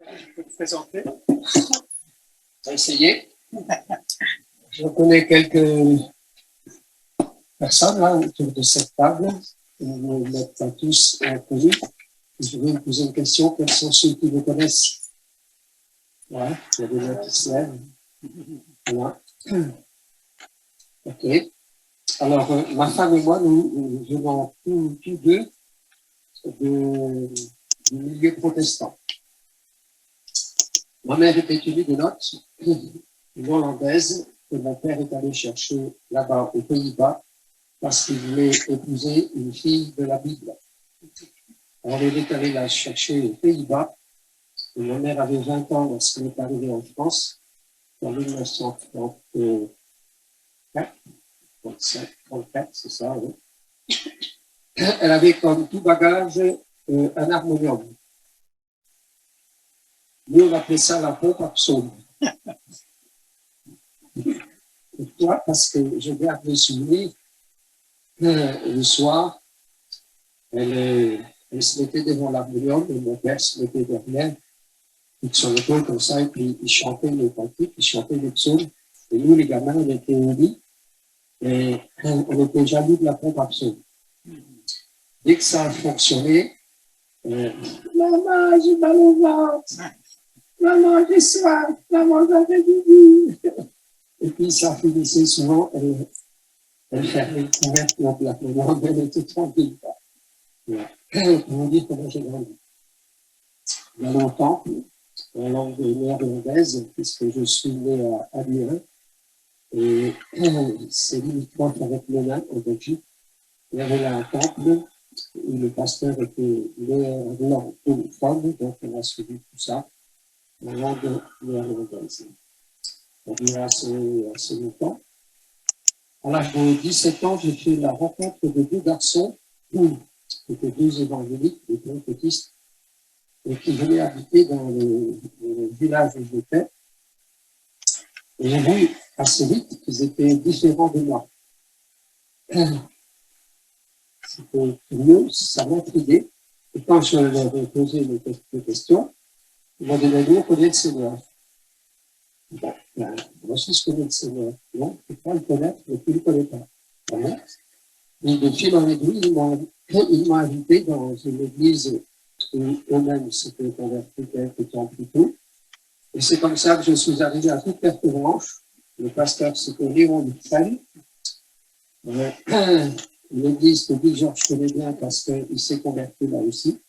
Je peux te présenter. On va essayer. Je connais quelques personnes là autour de cette table. Vous n'êtes pas tous inconnus. Je vais vous poser une question. Quels sont ceux qui vous connaissent? Ouais, il y a des gens qui se lèvent. Voilà. Ok. Alors, ma femme et moi, nous venons tous deux du milieu protestant. Ma mère était une huguenote, une hollandaise, que mon père est allé chercher là-bas aux Pays-Bas parce qu'il voulait épouser une fille de la Bible. Alors, il est allé la chercher aux Pays-Bas. Et ma mère avait 20 ans lorsqu'elle est arrivée en France, en 1934, 34, c'est ça, oui. Elle avait comme tout bagage un harmonium. Nous, on appelait ça la pompe à psaume. Pourquoi? Parce que je garde le souvenir, le soir, elle se mettait devant l'harmonium et mon père se mettait derrière, avec son épaule comme ça, et puis il chantait les cantiques, il chantait les psaumes. Et nous, les gamins, on était au lit, et on était jaloux de la pompe à psaume. Dès que ça a fonctionné, maman, j'ai mal au ventre, maman, j'ai soif, maman, j'avais du. Et puis ça finissait souvent, elle fermait le couvercle de la maman, elle était tranquille. Voilà. Pour vous dire comment j'ai grandi. Il y a longtemps, en langue néerlandaise, puisque je suis né à Lyon, et c'est limitrophe avec Monaco, en Belgique. Il y avait là un temple où le pasteur était néerlandophone, donc on a suivi tout ça en langue néerlandaise. On dirait assez longtemps. À l'âge de 17 ans, j'ai fait la rencontre de deux garçons, qui étaient deux évangéliques, des pentecôtistes, et qui venaient habiter dans le village où j'étais. Et j'ai vu assez vite qu'ils étaient différents de moi. C'était curieux, ça m'intriguait. Et quand je leur ai posé des questions, ils m'ont dit, nous, on connaît le Seigneur. Bon, moi aussi, je connais le Seigneur. Non, tu peux pas le connaître, mais tu ne le connais pas. Voilà. Et de fil en aiguille, ils m'ont invité dans une église où eux-mêmes s'étaient convertis quelques temps plus tôt. Et c'est comme ça que je suis arrivé à toute carte blanche. Le pasteur, c'était Léon Duprel. L'église de Dijon, je connais bien parce qu'il s'est converti là aussi.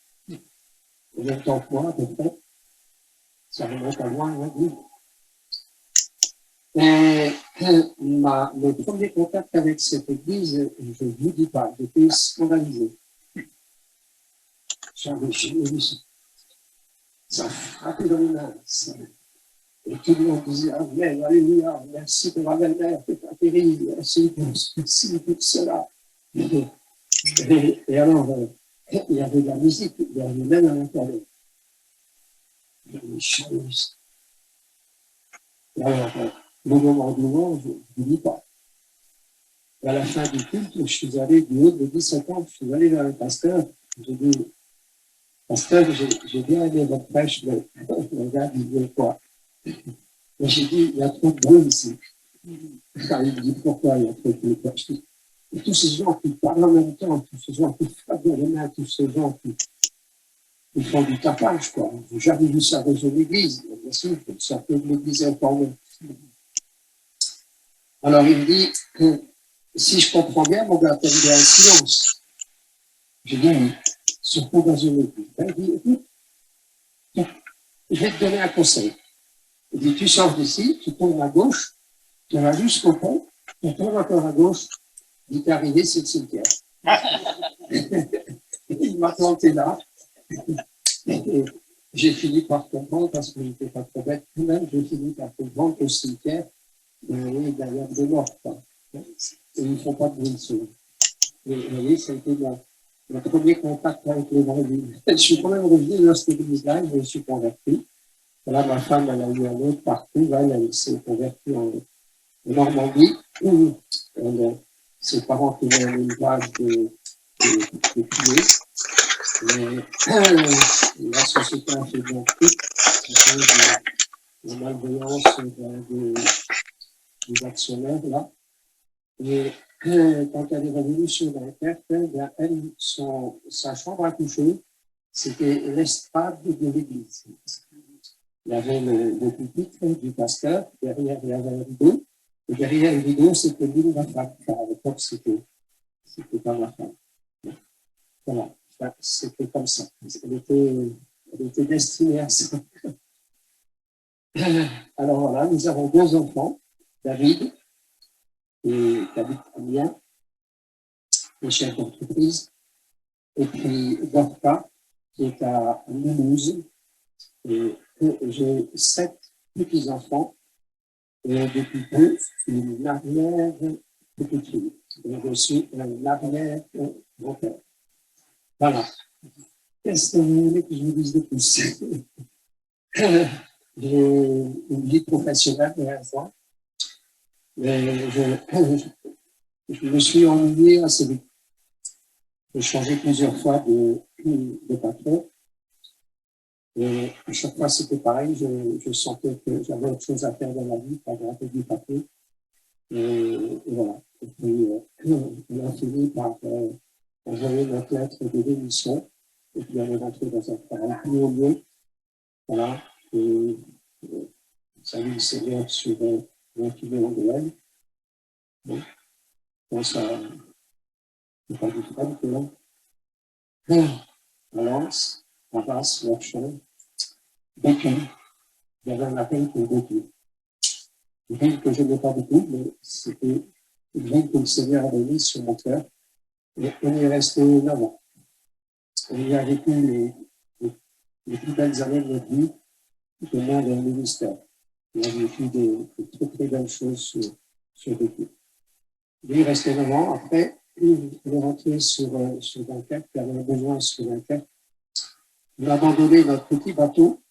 En même temps que moi, à peu près. Ça remonte à loin, oui. Et le premier contact avec cette église, je ne vous dis pas, j'étais scandalisé. J'avais jamais vu ça. Ça frappait dans les mains. Et tout le monde disait, Amen, Alléluia, merci pour la belle-mère, c'est pas terrible, merci pour cela. Et alors, il y avait de la musique, il y avait même à l'intérieur. Il y avait des choses. Et alors, le moment du monde, je ne dis pas. Et à la fin du culte, je suis allé, du haut de 17 ans, je suis allé vers le pasteur, j'ai dit, pasteur, j'ai bien aimé votre prêche, mais le gars, il dit quoi? Et j'ai dit, il y a trop de bruit ici. Il me dit, pourquoi il y a trop de bruit? Et tous ces gens qui parlent en même temps, tous ces gens qui frappent dans les mains, tous ces gens qui font du tapage, quoi. J'ai jamais vu ça dans une église. Bien sûr, ça peut de l'église informée. Alors, il me dit que si je comprends bien, mon gars, t'aimes bien le silence. J'ai dit oui, surtout dans une église. Il dit, écoute, je vais te donner un conseil. Il dit, tu sors d'ici, tu tournes à gauche, tu vas jusqu'au pont, tu tournes encore à gauche, il est arrivé, c'est le cimetière. Il m'a planté là. Et j'ai fini par comprendre, parce que je n'étais pas trop bête, même j'ai fini par comprendre que le cimetière, oui, d'ailleurs, de mort. Et ils ne font pas de bruit souvent. Et vous voyez, ça a été le premier contact avec l'évangile. Je suis quand même revenu dans cette église-là, je me suis converti. Là, ma femme, elle a eu un autre parcours, là, elle s'est convertie en Normandie, où ses parents tenaient un élevage de pieds. Mais la société a fait bon truc, à cause de la malveillance des actionnaires, là. Et quand elle est revenue sur Dunkerque, sa chambre à coucher, c'était l'estrade de l'église. Il y avait le pupitre du pasteur, derrière il y avait un rideau, et derrière le rideau, c'était lui, ma femme. Enfin, à l'époque, c'était pas ma femme. Voilà, enfin, c'était comme ça. Elle était destinée à ça. Alors voilà, nous avons deux enfants, David, qui habite à Amiens, qui est chef d'entreprise, et puis Dorca, qui est à Mulhouse. Et j'ai 7 petits-enfants, et depuis peu, une arrière-petite-fille. Donc, je suis un arrière-grand-père. Voilà. Qu'est-ce que vous voulez que je vous dise de plus? J'ai une vie professionnelle derrière moi, mais je me suis ennuyé assez vite. J'ai changé plusieurs fois de patron. Et à chaque fois, c'était pareil. Je sentais que j'avais autre chose à faire dans la vie, pas gratter du papier. Et voilà. Et puis, on a fini par envoyer notre lettre de démission. Et puis, on est rentré dans un travail plus au mieux. Voilà. Et salut le Seigneur sur 20 millions de l'aide. Bon, ça, c'est pas du fun, quoi. Valence, Arras, Workshop, Bécu. Il y avait un appel pour Bécu. Une ville que je n'aimais pas beaucoup, mais c'était une ville que le Seigneur avait mise sur mon cœur. Et on y est resté 9 ans. On y a vécu les plus belles années de notre vie, tout au moins dans le ministère. On a vécu des très très belles choses sur Bécu. Lui est resté 9 ans. Après, il est rentré sur Dunkerque, il avait besoin sur Dunkerque. On a abandonné notre petit bateau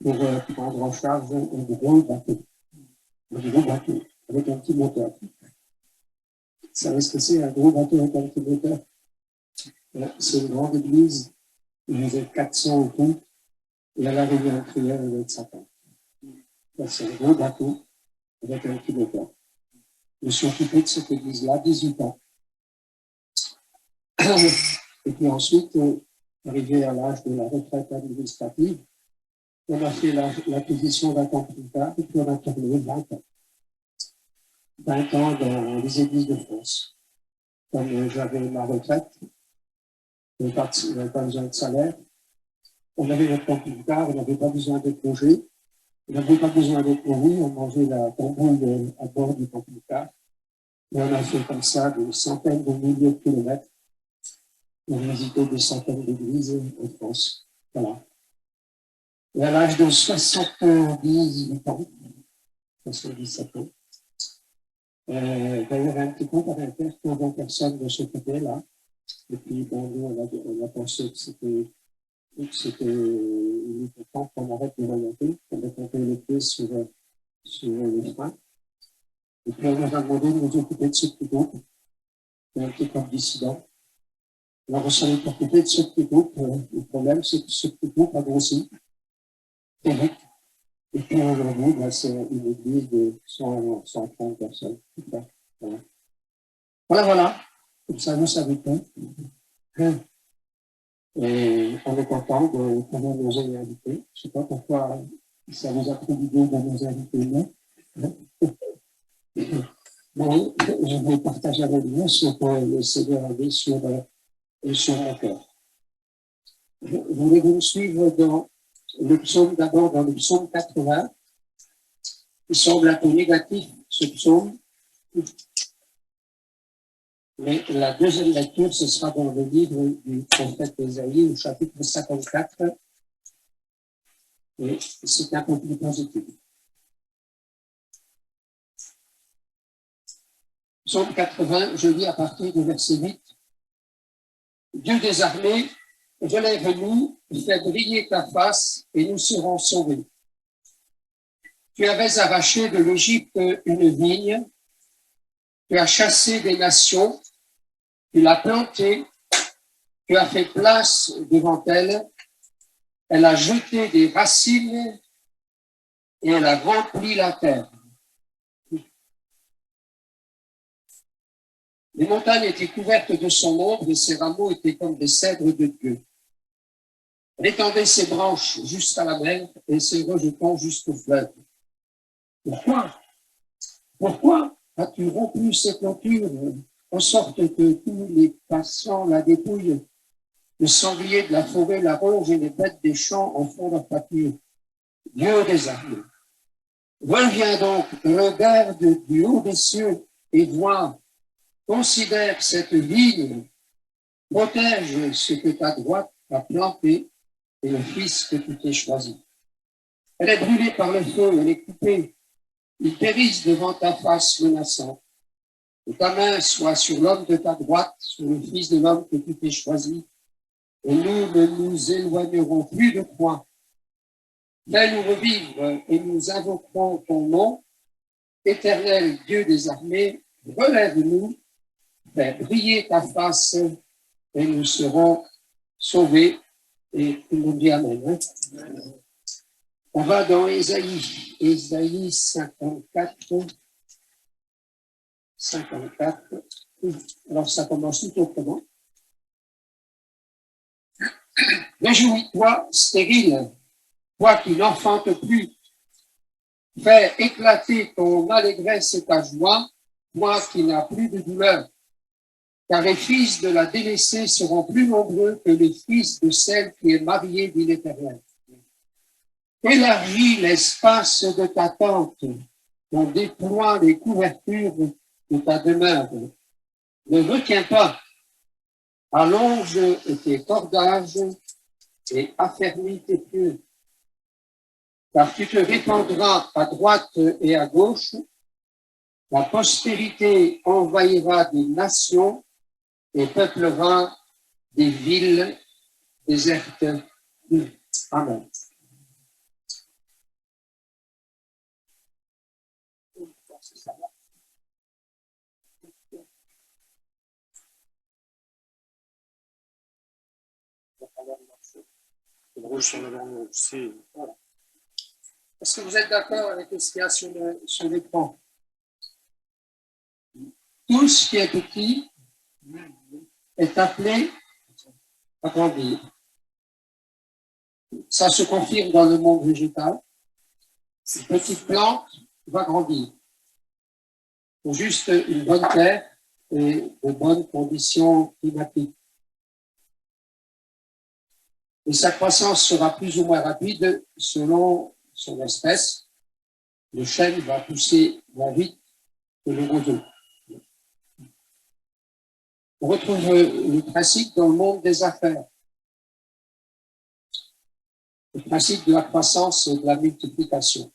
pour prendre en charge un gros bateau. Un gros bateau avec un petit moteur. Vous savez ce que c'est, un gros bateau avec un petit moteur? C'est une grande église, il y avait 400 au tout, et elle arrivait en prière avec sa femme. C'est un gros bateau avec un petit moteur. Je me suis occupé de cette église-là 18 ans. Et puis ensuite, arrivé à l'âge de la retraite administrative, on a fait l'acquisition d'un camping-car et puis on a tourné 20 ans. 20 ans dans les églises de France. Comme j'avais ma retraite, je n'avais pas besoin de salaire, on avait notre camping-car, on n'avait pas besoin de congés, on n'avait pas besoin d'être nourri, on mangeait la tambouille à bord du camping-car. Et on a fait comme ça des centaines de milliers de kilomètres pour visiter des centaines d'églises en France. Voilà. Et à l'âge de 78 ans, 77 ans, d'ailleurs, un petit compte avec un bon personne de s'occuper là. Et puis, bon, nous, on a pensé que c'était important qu'on arrête de remonter, qu'on ait compté les pieds sur les freins. Et puis, on nous a demandé de nous occuper de ce petit groupe, un petit groupe dissident. Alors, on s'en est occupé de ce petit groupe. Le problème, c'est que ce petit groupe a grossi très vite. Et puis, aujourd'hui, c'est une église de 130 personnes. Voilà. Voilà. Comme ça, vous savez tout. Et on est content de comment nous ayons invités. Je ne sais pas pourquoi ça vous a pris l'idée de nous inviter, nous. Mais je vais partager avec vous ce que le Seigneur a dit sur mon cœur. Voulez-vous me suivre dans le psaume, d'abord dans le psaume 80, qui semble un peu négatif, ce psaume. Mais la deuxième lecture, ce sera dans le livre du prophète Ésaïe, au chapitre 54. Et c'est un peu plus positif. Psaume 80, je lis à partir du verset 8. Dieu des armées, relève-nous, fais briller ta face et nous serons sauvés. Tu avais arraché de l'Égypte une vigne, tu as chassé des nations, tu l'as plantée, tu as fait place devant elle, Elle a jeté des racines et elle a rempli la terre. Les montagnes étaient couvertes de son ombre et ses rameaux étaient comme des cèdres de Dieu. Elle étendait ses branches jusqu'à la mer et ses rejetons jusqu'au fleuve. Pourquoi? Pourquoi as-tu rompu ces clôtures en sorte que tous les passants la dépouillent? Le sanglier de la forêt la ronge et les bêtes des champs en font leur pâture. Dieu des armées. Reviens donc, regarde du haut des cieux et vois, considère cette vigne, protège ce que ta droite a planté et le fils que tu t'es choisi. Elle est brûlée par le feu, elle est coupée. Ils périssent devant ta face menaçante. Que ta main soit sur l'homme de ta droite, sur le fils de l'homme que tu t'es choisi, et nous ne nous éloignerons plus de toi. Fais-nous revivre et nous invoquerons ton nom. Éternel Dieu des armées, relève-nous, fais briller ta face et nous serons sauvés. Et tout le monde dit Amen. On va dans Ésaïe 54. Alors ça commence tout autrement. Réjouis-toi, stérile, toi qui n'enfantes plus. Fais éclater ton allégresse et ta joie, toi qui n'as plus de douleur. Car les fils de la délaissée seront plus nombreux que les fils de celle qui est mariée, dit l'Éternel. Élargis l'espace de ta tente, on déploie les couvertures de ta demeure. Ne retiens pas, allonge tes cordages et affermis tes pieux. Car tu te répandras à droite et à gauche, la postérité envahira des nations et peuplera des villes désertes. Amen. Est-ce que vous êtes d'accord avec ce qu'il y a sur l'écran? Tout ce qui est petit est appelé à grandir. Ça se confirme dans le monde végétal. Une petite plante va grandir. Il faut juste une bonne terre et de bonnes conditions climatiques. Et sa croissance sera plus ou moins rapide selon son espèce. Le chêne va pousser moins vite que le roseau. On retrouve le principe dans le monde des affaires. Le principe de la croissance et de la multiplication.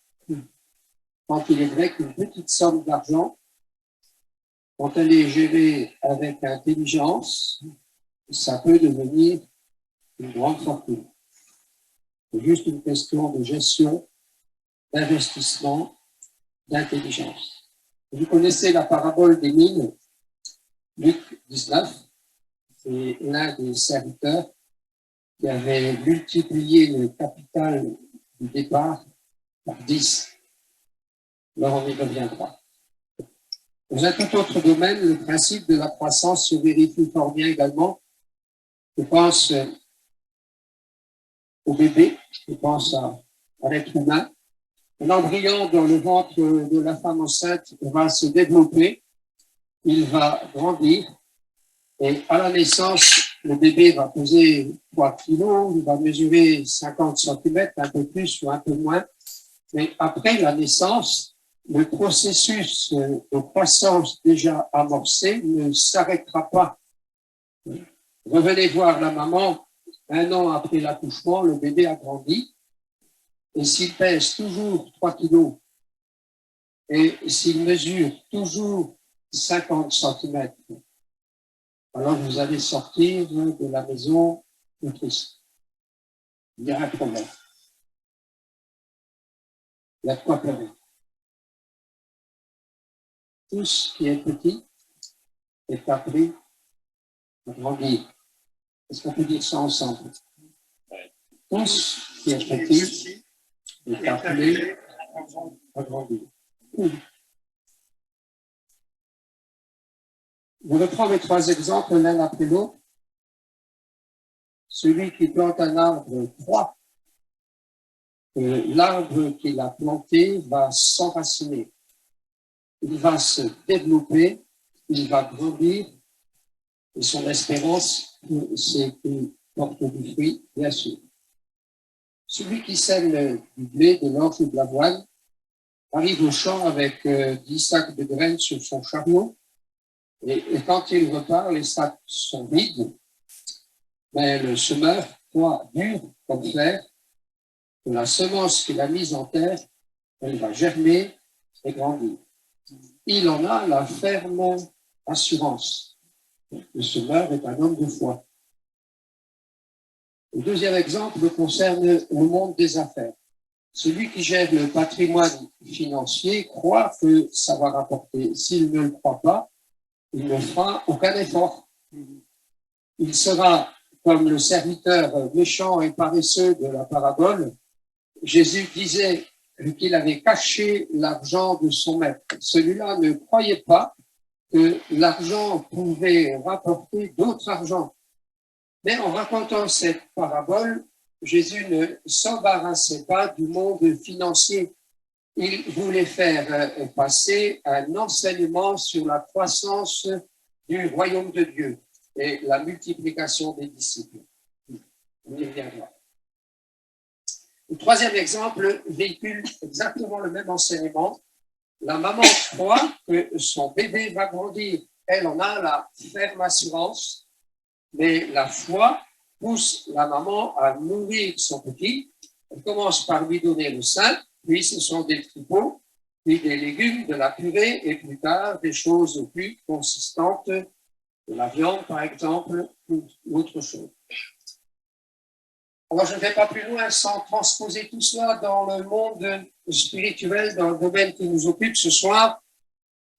Quand il est vrai qu'une petite somme d'argent, quand elle est gérée avec intelligence, ça peut devenir une grande fortune. C'est juste une question de gestion, d'investissement, d'intelligence. Vous connaissez la parabole des mines, Luc 19, c'est l'un des serviteurs qui avait multiplié le capital du départ par 10. Alors on y reviendra. Dans un tout autre domaine, le principe de la croissance se vérifie fort bien également. Je pense au bébé, je pense à l'être humain. Un embryon dans le ventre de la femme enceinte va se développer, il va grandir, et à la naissance, le bébé va peser 3 kilos, il va mesurer 50 cm, un peu plus ou un peu moins. Mais après la naissance, le processus de croissance déjà amorcé ne s'arrêtera pas. Revenez voir la maman, 1 an après l'accouchement, le bébé a grandi. Et s'il pèse toujours 3 kilos et s'il mesure toujours 50 cm, alors vous allez sortir de la maison tout triste. Il y a un problème. Il y a de quoi pleurer. Tout ce qui est petit est appelé à grandir. Est-ce qu'on peut dire ça ensemble? tous qui est petit est appelé à grandir. Je reprends mes trois exemples l'un après l'autre. Celui qui plante un arbre croit que l'arbre qu'il a planté va s'enraciner, il va se développer, il va grandir, et son espérance, c'est qu'il porte du fruit, bien sûr. Celui qui sème du blé, de l'orge ou de l'avoine arrive au champ avec 10 sacs de graines sur son chariot, et quand il repart, les sacs sont vides, mais le semeur croit dur comme fer que la semence qu'il a mise en terre, elle va germer et grandir. Il en a la ferme assurance. Le semeur est un homme de foi. Le deuxième exemple concerne le monde des affaires. Celui qui gère le patrimoine financier croit que ça va rapporter. S'il ne le croit pas, il ne fera aucun effort. Il sera comme le serviteur méchant et paresseux de la parabole. Jésus disait qu'il avait caché l'argent de son maître. Celui-là ne croyait pas que l'argent pouvait rapporter d'autres argent. Mais en racontant cette parabole, Jésus ne s'embarrassait pas du monde financier. Il voulait faire passer un enseignement sur la croissance du royaume de Dieu et la multiplication des disciples. On y reviendra. Le troisième exemple véhicule exactement le même enseignement. La maman croit que son bébé va grandir. Elle en a la ferme assurance, mais la foi pousse la maman à nourrir son petit. Elle commence par lui donner le sein, puis ce sont des tripots, puis des légumes, de la purée, et plus tard des choses plus consistantes, de la viande par exemple, ou autre chose. Alors je ne vais pas plus loin sans transposer tout cela dans le monde spirituel, dans le domaine qui nous occupe ce soir.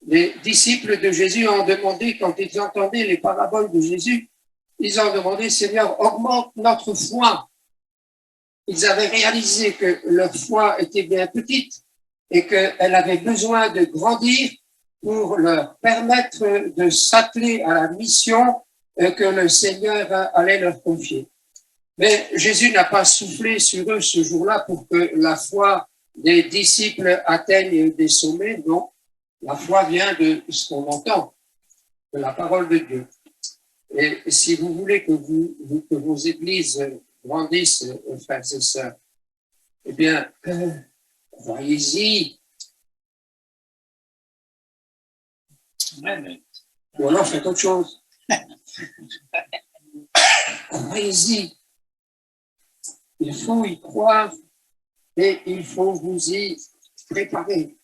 Les disciples de Jésus ont demandé, quand ils entendaient les paraboles de Jésus, ils ont demandé, Seigneur, augmente notre foi. Ils avaient réalisé que leur foi était bien petite et qu'elle avait besoin de grandir pour leur permettre de s'atteler à la mission que le Seigneur allait leur confier. Mais Jésus n'a pas soufflé sur eux ce jour-là pour que la foi des disciples atteigne des sommets. Non, la foi vient de ce qu'on entend, de la parole de Dieu. Et si vous voulez que vos églises grandissent, frères et sœurs, eh bien, voyez-y. Ou alors faites autre chose. Voyez-y. Il faut y croire et il faut vous y préparer.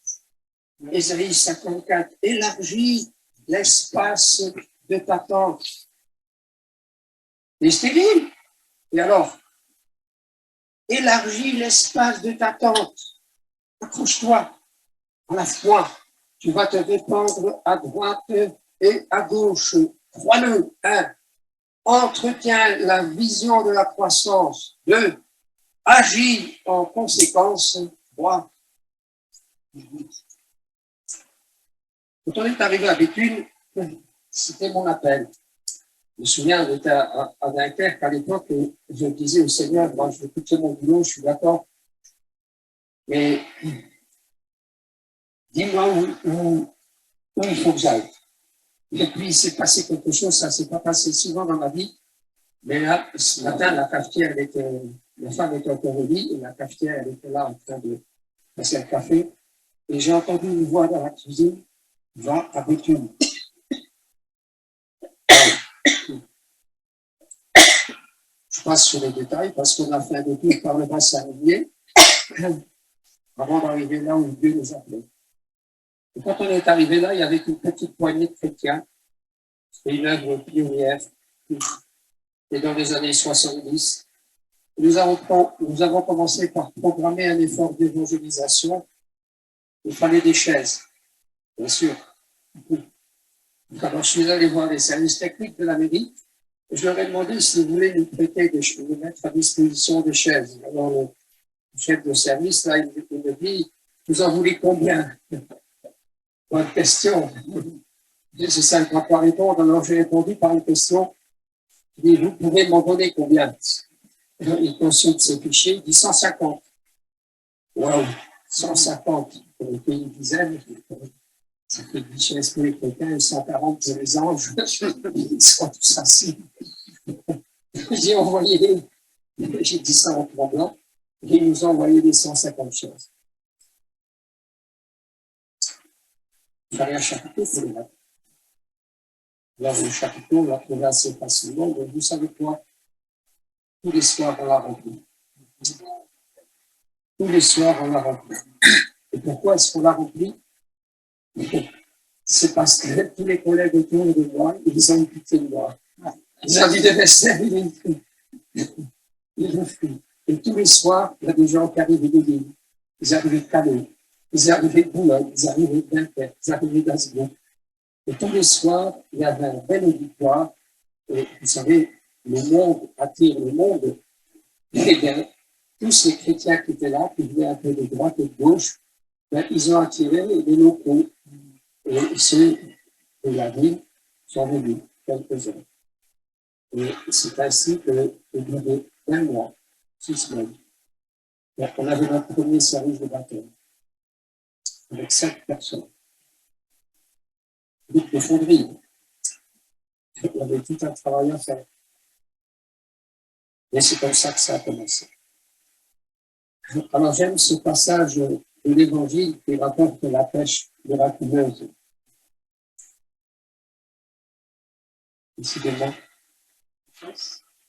Ésaïe 54, élargis l'espace de ta tente. Et stérile. Et alors, élargis l'espace de ta tente. Accroche-toi à la foi. Tu vas te répandre à droite et à gauche. Crois-le. 1. Entretiens la vision de la croissance. 2. Agis en conséquence. 3. Quand on est arrivé à Béthune, c'était mon appel. Je me souviens, j'étais à Dunkerque à l'époque et je disais au Seigneur, moi je vais quitter mon boulot, je suis d'accord, mais dis-moi où il faut que j'aille. Et puis il s'est passé quelque chose, ça ne s'est pas passé souvent dans ma vie, mais là, ce matin, la femme était encore au lit et la cafetière, elle était là en train de passer le café, et j'ai entendu une voix dans la cuisine, va à Béthune. Je passe sur les détails parce qu'on a fait un détour par le bassin Rivier avant d'arriver là où Dieu nous appelait. Et quand on est arrivé là, il y avait une petite poignée de chrétiens. C'était une œuvre pionnière. Et dans les années 70, nous avons commencé par programmer un effort d'évangélisation. Il fallait des chaises, bien sûr. Alors, je suis allé voir les services techniques de la mairie. Je leur ai demandé s'ils voulaient nous prêter nous mettre à disposition des chaises. Alors, le chef de service, là, il me dit, vous en voulez combien? Bonne question. C'est ça, ne va pas répondre. Alors, j'ai répondu par une question. Je dis, vous pouvez m'en donner combien? Il consulte ses fichiers, il dit 150. Waouh, 150 pour le pays dizaine. Ça fait 10 chaises pour les chrétiens et 140 pour les anges. Ils sont tous assis. J'ai envoyé, j'ai dit ça en tremblant, et ils nous ont envoyé les 150 chaises. Il fallait un chapiteau pour les mettre. Là, le chapiteau, on l'a trouvé assez facilement, mais vous savez quoi? Tous les soirs, on l'a rempli. Tous les soirs, on l'a rempli. Et pourquoi est-ce qu'on l'a rempli? C'est parce que tous les collègues autour de moi, ils ont pitié de moi. Ils ont dit de rester, ils ont pris. Et tous les soirs, il y a des gens qui arrivaient de Lille. Ils arrivaient de Calais. Ils arrivaient de Boulogne. Ils arrivaient de Dunkerque. Ils arrivaient d'Asbon. Et tous les soirs, il y avait un bel auditoire. Et vous savez, le monde attire le monde. Et bien, tous les chrétiens qui étaient là, qui venaient un peu de droite et de gauche, ben, ils ont attiré les locaux. Et ceux de la ville sont venus, quelques-uns. Et c'est ainsi que, au bout d'un mois, 6 semaines, on avait notre premier service de baptême, avec 5 personnes. Groupe de fonderie. On avait tout un travail à faire. Et c'est comme ça que ça a commencé. Alors j'aime ce passage de l'Évangile qui rapporte la pêche miraculeuse. Décidément.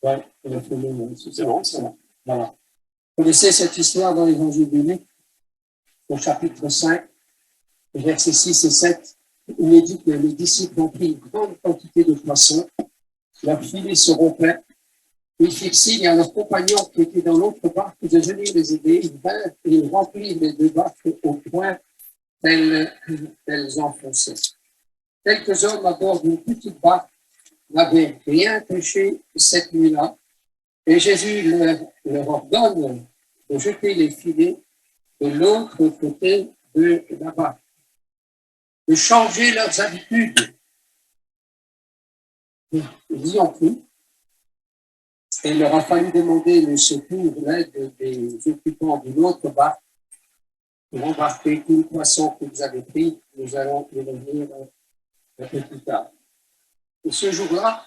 Ouais, c'est bon, c'est bon. Voilà. Vous connaissez cette histoire dans l'Évangile de Luc, au chapitre 5, versets 6 et 7, où il est dit que les disciples ont pris une grande quantité de poissons, leurs filets se rompaient, ils firent signe à leurs compagnons qui étaient dans l'autre barque de venir les aider, ils vinrent et ils remplirent les 2 barques au point qu'elles enfonçaient. Quelques hommes à bord d'une petite barque n'avaient rien pêché cette nuit-là, et Jésus leur ordonne de jeter les filets de l'autre côté de la barque, de changer leurs habitudes. Ils y ont cru, et il leur a fallu demander le secours, l'aide des occupants d'une autre barque pour embarquer tout le poisson que vous avez pris. Nous allons y revenir un peu plus tard. Et ce jour-là,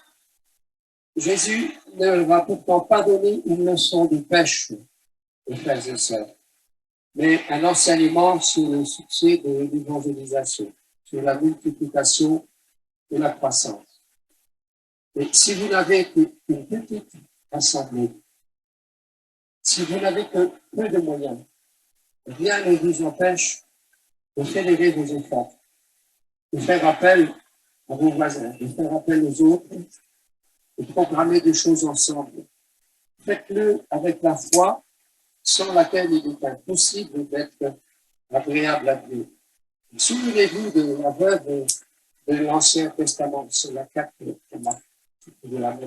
Jésus ne leur a pourtant pas donné une leçon de pêche, aux frères et sœurs, mais un enseignement sur le succès de l'évangélisation, sur la multiplication et la croissance. Et si vous n'avez qu'une petite assemblée, si vous n'avez que peu de moyens, rien ne vous empêche de fédérer vos efforts, de faire appel à vos voisins, de faire appel aux autres, de programmer des choses ensemble. Faites-le avec la foi, sans laquelle il est impossible d'être agréable à Dieu. Souvenez-vous de la veuve de l'Ancien Testament, c'est la 4 de la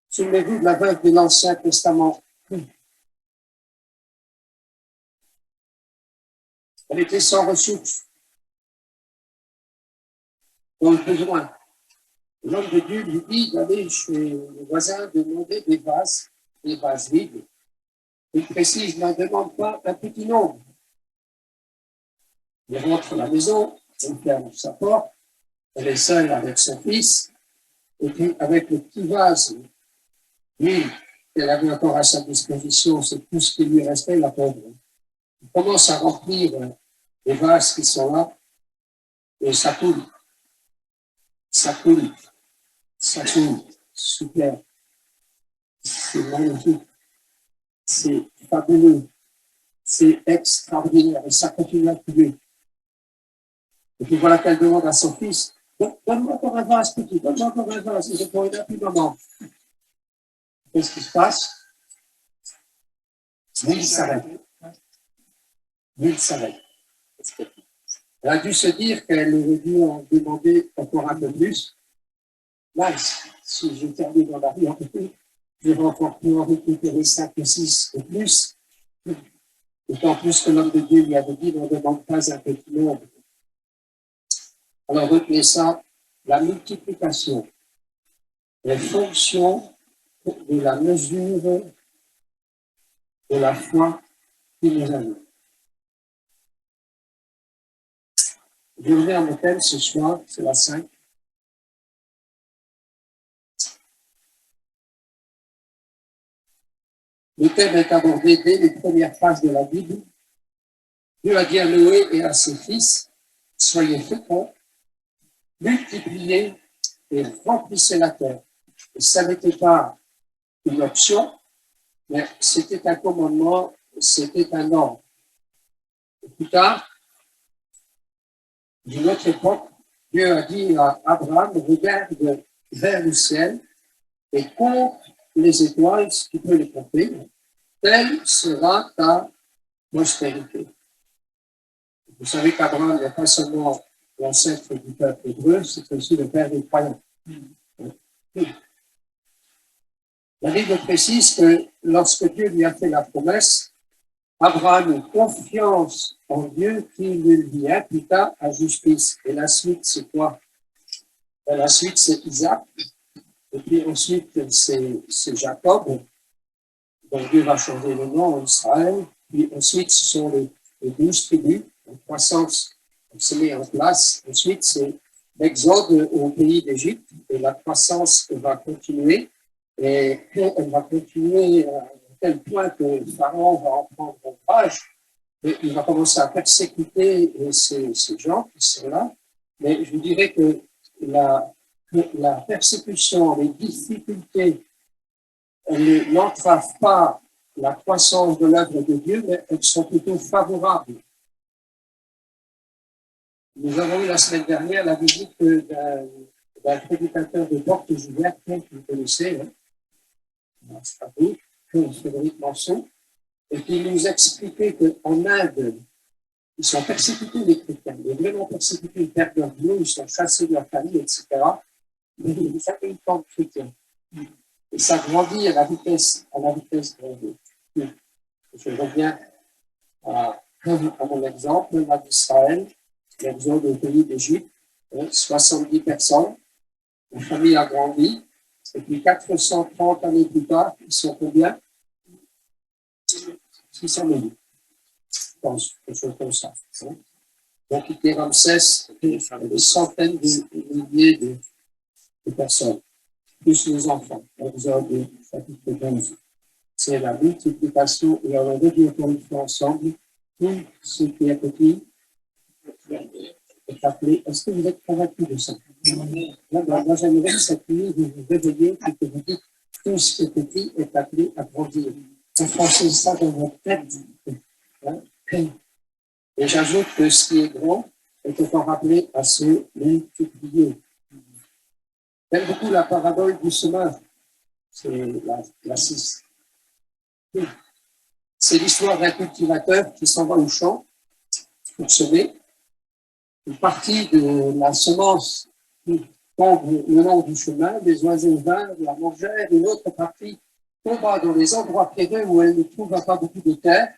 Souvenez-vous de la veuve de l'Ancien Testament. Elle était sans ressources, dans le besoin. L'homme de Dieu lui dit d'aller chez le voisin demander des vases vides. Il précise, n'en demande pas un petit nombre. Il rentre à la maison, il ferme sa porte, elle est seule avec son fils, et puis avec le petit vase, lui, qu'elle avait encore à sa disposition, c'est tout ce qui lui restait, la pauvre. Il commence à remplir les vases qui sont là, et ça coule, ça coule, ça coule, super, c'est magnifique, c'est fabuleux, c'est extraordinaire, et ça continue à couler. Et puis voilà qu'elle demande à son fils, donne-moi encore un vase, petit, donne-moi encore un vase, et je pourrais dire plus maman. Qu'est-ce qui se passe? L'huile s'arrête. L'huile s'arrête. Elle a dû se dire qu'elle aurait dû en demander encore un peu plus. Là, si je termine dans la rue un peu plus, je vais encore pouvoir récupérer 5 ou 6 de plus. D'autant plus que l'homme de Dieu lui avait dit, ne demande pas un petit nombre. Alors retenez ça, la multiplication est fonction de la mesure de la foi que nous avons. Je vais ouvrir mon thème ce soir, c'est la 5. Le thème est abordé dès les premières pages de la Bible. Dieu a dit à Noé et à ses fils, soyez féconds, multipliez et remplissez la terre. Et ça n'était pas une option, mais c'était un commandement, c'était un ordre. Et plus tard, d'une autre époque, Dieu a dit à Abraham, regarde vers le ciel et compte les étoiles, si tu peux les compter, telle sera ta prospérité. Vous savez qu'Abraham n'est pas seulement l'ancêtre du peuple hébreu, c'est aussi le père des croyants. La Bible précise que lorsque Dieu lui a fait la promesse, Abraham eut confiance en Dieu qui lui imputa à justice. Et la suite, c'est quoi? La suite, c'est Isaac. Et puis ensuite, c'est Jacob. Donc Dieu va changer le nom en Israël. Puis ensuite, ce sont les 12 tribus. La croissance se met en place. Ensuite, c'est l'exode au pays d'Égypte. Et la croissance va continuer. Et elle va continuer à tel point que Pharaon va en prendre ombrage. Et il va commencer à persécuter ces gens qui sont là. Mais je vous dirais que la persécution, les difficultés, elles n'entravent pas la croissance de l'œuvre de Dieu, mais elles sont plutôt favorables. Nous avons eu la semaine dernière la visite d'un prédicateur de Porte-Juliette, que vous connaissez, à Strasbourg, Frédéric Manson, et qui nous expliquait qu'en Inde, ils sont persécutés, les chrétiens, ils sont vraiment persécutés, ils perdent leur vie, ils sont chassés de leur famille, etc. Mais ils n'ont jamais eu le temps de chrétien. Et ça grandit à la vitesse de Dieu. Je reviens à mon exemple, là d'Israël, l'exode au pays d'Égypte, 70 personnes, la famille a grandi, et puis 430 années plus tard, ils sont combien? 600 000. Je pense, quelque chose comme ça. Donc, il était Ramsès, des centaines de milliers de personnes, plus les enfants. Exode chapitre 12. C'est la multiplication, et on a dit encore une fois ensemble, tout ce qui est petit est appelé. Est-ce que vous êtes convaincus de ça? Moi, j'aimerais cette nuit de vous réveiller et que vous dites tout ce qui est petit est appelé à grandir. Vous pensez ça dans votre tête. Hein? Et j'ajoute que ce qui est grand est encore appelé à se multiplier. J'aime beaucoup la parabole du semeur. C'est la 6. C'est l'histoire d'un cultivateur qui s'en va au champ pour semer. Une partie de la semence tombe le long du chemin, des oiseaux vinrent, la mangèrent, une autre partie tomba dans les endroits pierreux où elle ne trouva pas beaucoup de terre.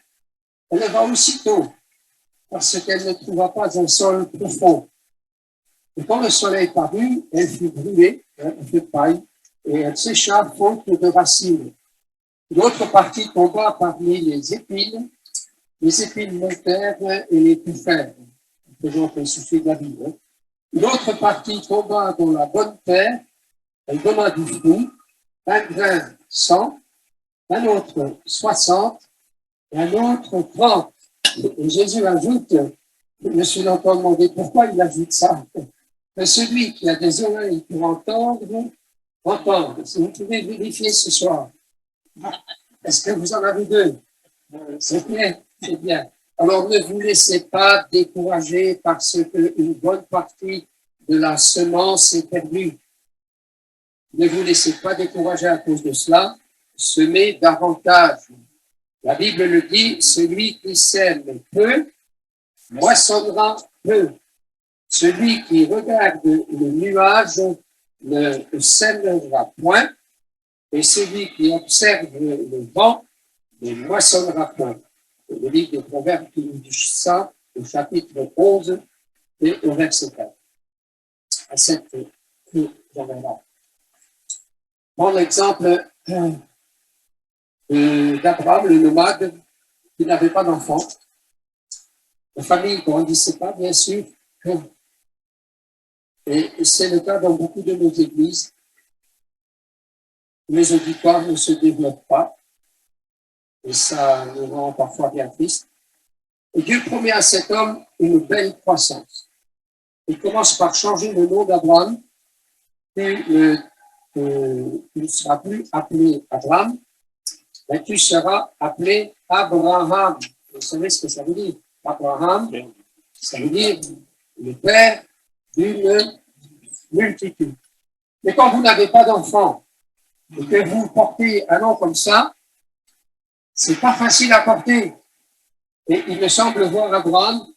Elle va aussitôt, parce qu'elle ne trouva pas un sol profond. Et quand le soleil parut, elle fut brûlée, un feu de paille, et elle sécha faute de racines. L'autre partie tomba parmi les épines montèrent et les pouffèrent. Faisons un souci de la vie. L'autre partie tomba dans la bonne terre, elle donna du fruit, un grain 100, un autre 60, et un autre 30. Et Jésus ajoute, je me suis longtemps demandé pourquoi il ajoute ça. Que celui qui a des oreilles pour entendre, entende. Si vous pouvez vérifier ce soir. Est-ce que vous en avez deux? C'est bien, c'est bien. Alors ne vous laissez pas décourager parce qu'une bonne partie de la semence est perdue. Ne vous laissez pas décourager à cause de cela. Semez davantage. La Bible le dit, celui qui sème peu moissonnera que celui qui regarde le nuage ne sèmera point, et celui qui observe le vent ne moissonnera point. Le livre des Proverbes qui nous dit ça, au chapitre 11 et au verset 4. À cette là. Prends l'exemple d'Abraham, le nomade, qui n'avait pas d'enfant. La famille ne grandissait pas, bien sûr. Et c'est le cas dans beaucoup de nos églises. Les auditoires ne se développent pas. Et ça nous rend parfois bien tristes. Et Dieu promet à cet homme une belle croissance. Il commence par changer le nom d'Abraham. Il ne sera plus appelé Abraham, mais tu seras appelé Abraham. Vous savez ce que ça veut dire? Abraham, ça veut dire le père d'une multitude. Mais quand vous n'avez pas d'enfant et que vous portez un nom comme ça, c'est pas facile à porter. Et il me semble voir Abraham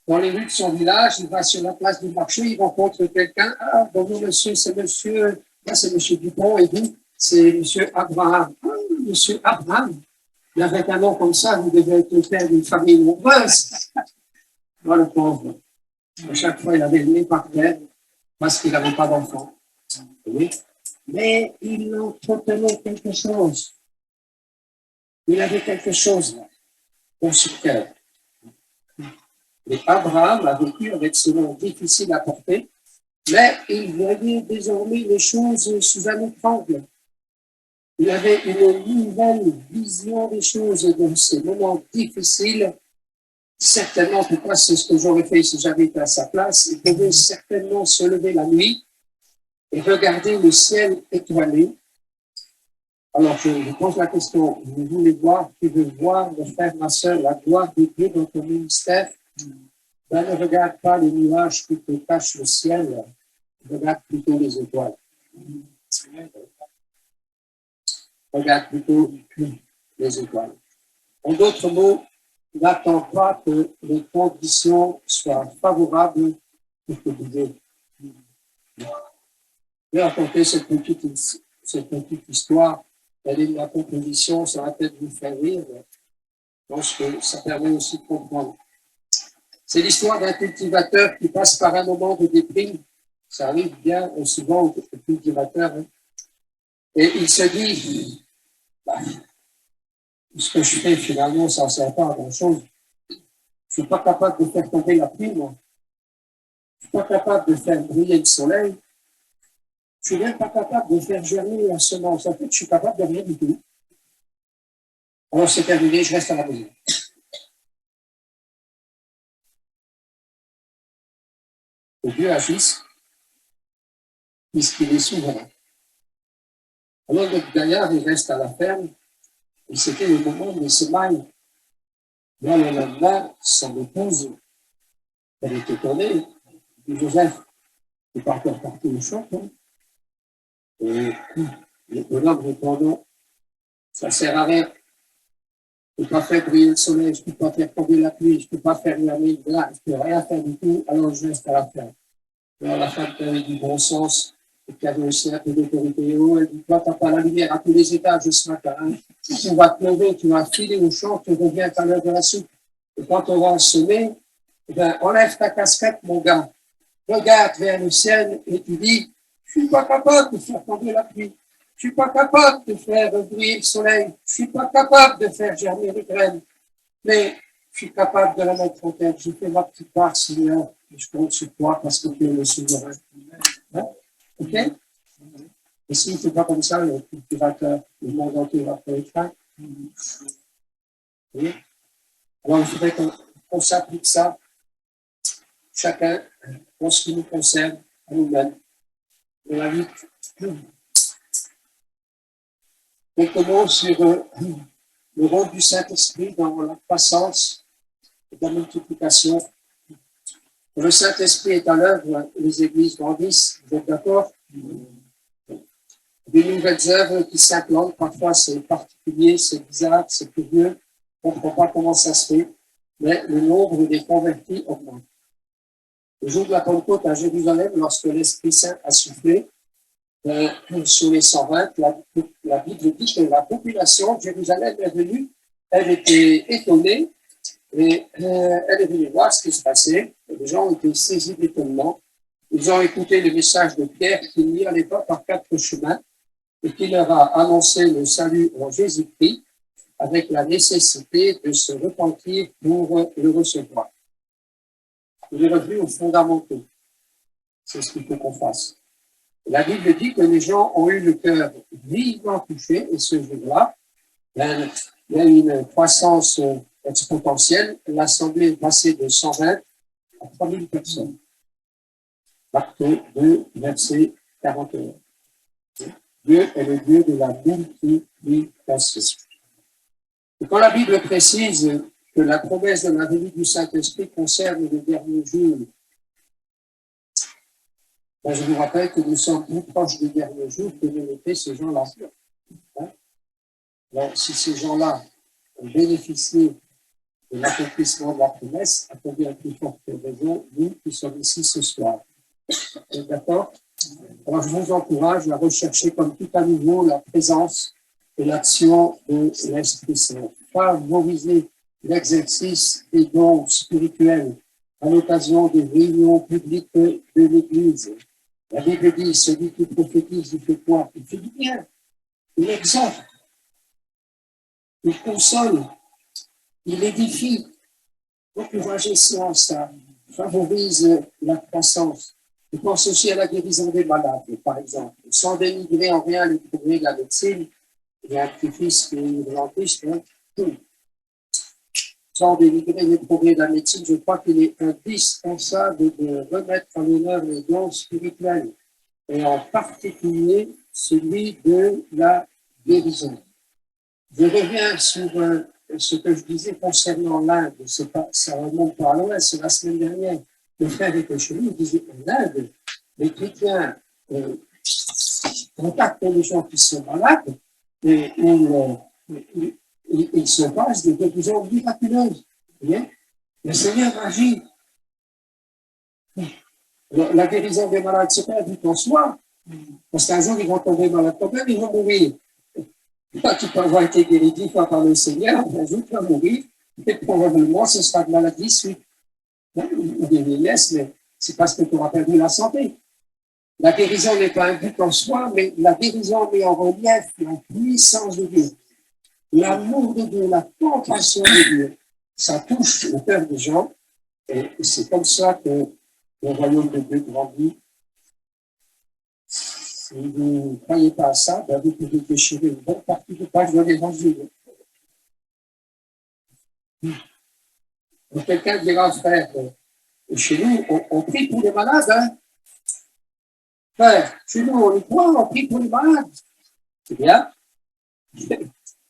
dans les rues de son village, il va sur la place du marché, il rencontre quelqu'un. Ah, bonjour monsieur, c'est monsieur, là c'est monsieur Dupont, et vous, c'est monsieur Abraham. Ah, monsieur Abraham, mais avec un nom comme ça, vous devez être le père d'une famille nombreuse. Voilà le pauvre. À chaque fois, il avait le nez par terre parce qu'il n'avait pas d'enfant. Oui. Mais il entretenait quelque chose. Il avait quelque chose là, dans ce cœur. Et Abraham a vécu avec ce nom difficile à porter, mais il voyait désormais les choses sous un autre angle. Il avait une nouvelle vision des choses dans ces moments difficiles. Certainement, en tout cas, c'est ce que j'aurais fait si j'avais été à sa place. Il devait certainement se lever la nuit et regarder le ciel étoilé. Alors, je pose la question, vous voulez voir, tu veux voir, mon frère, ma soeur, la gloire de Dieu dans ton ministère? Ben, ne regarde pas les nuages qui te cachent le ciel, regarde plutôt les étoiles. Regarde plutôt les étoiles. En d'autres mots, n'attends pas que les conditions soient favorables pour te bouger. Je vais raconter cette petite histoire. Elle est de la composition, ça va peut-être vous faire rire, mais je pense que ça permet aussi de comprendre. C'est l'histoire d'un cultivateur qui passe par un moment de déprime. Ça arrive bien souvent aux cultivateurs. Hein. Et il se dit, bah, ce que je fais finalement, ça ne sert pas à grand-chose. Je ne suis pas capable de faire tomber la pluie, moi. Je ne suis pas capable de faire briller le soleil. Je ne suis même pas capable de faire germer la semence. En fait, je suis capable de rien du tout. Alors c'est terminé, je reste à la maison. Et Dieu agisse, puisqu'il est souverain. Alors notre gaillard, il reste à la ferme, et c'était le moment de semailles. Là, le lendemain, son épouse, elle était étonnée, dit Joseph, tu n'es pas encore parti au champ, hein? Et le bonhomme répond non, ça ne sert à rien. Je ne peux pas faire briller le soleil, je ne peux pas faire tomber la pluie, je ne peux pas faire germer le grain, je ne peux rien faire du tout, alors je reste à la ferme. Alors la femme qui avait du bon sens, et qui avait aussi un peu d'autorité, elle dit, toi, tu n'as pas la lumière à tous les étages ce matin. Hein. Tu vas te lever, tu vas filer au champ, tu reviens à l'heure de la soupe. Et quand on va semer, eh ben, enlève ta casquette, mon gars. Regarde vers le ciel et tu dis, je ne suis pas capable de faire tomber la pluie. Je ne suis pas capable de faire briller le soleil. Je ne suis pas capable de faire germer les graines. Mais je suis capable de la mettre en terre. J'ai fait ma petite part, Seigneur. Je compte sur toi parce que tu es le souverain. Hein? OK? Et s'il ne fait pas comme ça, le cultivateur, le monde entier va faire faim. Oui? Alors, il faudrait qu'on s'applique ça, chacun, en ce qui nous concerne, à nous-mêmes. On la lutte. Quelques mots sur le rôle du Saint-Esprit dans la croissance et la multiplication. Le Saint-Esprit est à l'œuvre, les églises grandissent, vous êtes d'accord? Des nouvelles œuvres qui s'implantent, parfois c'est particulier, c'est bizarre, c'est curieux, on ne comprend pas comment ça se fait, mais le nombre des convertis augmente. Le jour de la Pentecôte à Jérusalem, lorsque l'Esprit Saint a soufflé sur les 120, la Bible dit que la population de Jérusalem est venue, elle était étonnée, et elle est venue voir ce qui se passait. Et les gens ont été saisis d'étonnement. Ils ont écouté le message de Pierre qui n'y allait pas par 4 chemins et qui leur a annoncé le salut en Jésus-Christ avec la nécessité de se repentir pour le recevoir. Il est revenu aux fondamentaux. C'est ce qu'il faut qu'on fasse. La Bible dit que les gens ont eu le cœur vivement touché et ce jour-là, il y a eu une croissance exponentielle. L'Assemblée est passée de 120 à 3000 personnes. Acte 2, verset 41. Dieu est le Dieu de la multiplication. Et quand la Bible précise que la promesse de la venue du Saint-Esprit concerne le dernier jour, ben je vous rappelle que nous sommes plus proches des derniers jours que ne l'étaient ces gens-là. Hein? Donc, si ces gens-là ont bénéficié de l'accomplissement de la promesse, à combien plus forte raison, nous qui sommes ici ce soir. D'accord? Alors, je vous encourage à rechercher comme tout à nouveau la présence et l'action de l'Esprit Saint. Favoriser l'exercice des dons spirituels à l'occasion des réunions publiques de l'Église. La Bible dit, celui qui prophétise, il fait quoi? Il fait du bien. Il exhorte. Il console. Il édifie. Encourager ça favorise la croissance. Je pense aussi à la guérison des malades, par exemple. Sans dénigrer en rien les progrès de la médecine, il y a un petit-fils qui est dentiste, hein. Sans dénigrer les progrès de la médecine, je crois qu'il est indispensable de remettre à l'honneur les dons spirituels, et en particulier celui de la guérison. Je reviens sur ce que je disais concernant l'Inde. Ça remonte pas loin, c'est la semaine dernière. Le frère était chez nous, il disait en Inde, les chrétiens contactent les gens qui sont malades et il se passe des guérisons miraculeuses. Le Seigneur agit. La guérison des malades, c'est pas un but en soi. Parce qu'un jour, ils vont tomber malades quand même, ils vont mourir. Toi, tu peux avoir été guéri 10 fois par le Seigneur, un jour, tu vas mourir, et probablement, ce sera de maladie suite. Ou des vieillesses, mais c'est parce que tu auras perdu la santé. La guérison n'est pas un but en soi, mais la guérison met en relief la puissance de Dieu, l'amour de Dieu, la compassion de Dieu. Ça touche le cœur des gens, et c'est comme ça que le royaume de Dieu grandit. Si vous ne croyez pas à ça, ben vous pouvez déchirer une bonne partie de page de l'Évangile. Donc, quelqu'un dira, frère, chez nous, on prie pour les malades. Hein? Frère, chez nous, on y croit, on prie pour les malades. C'est bien.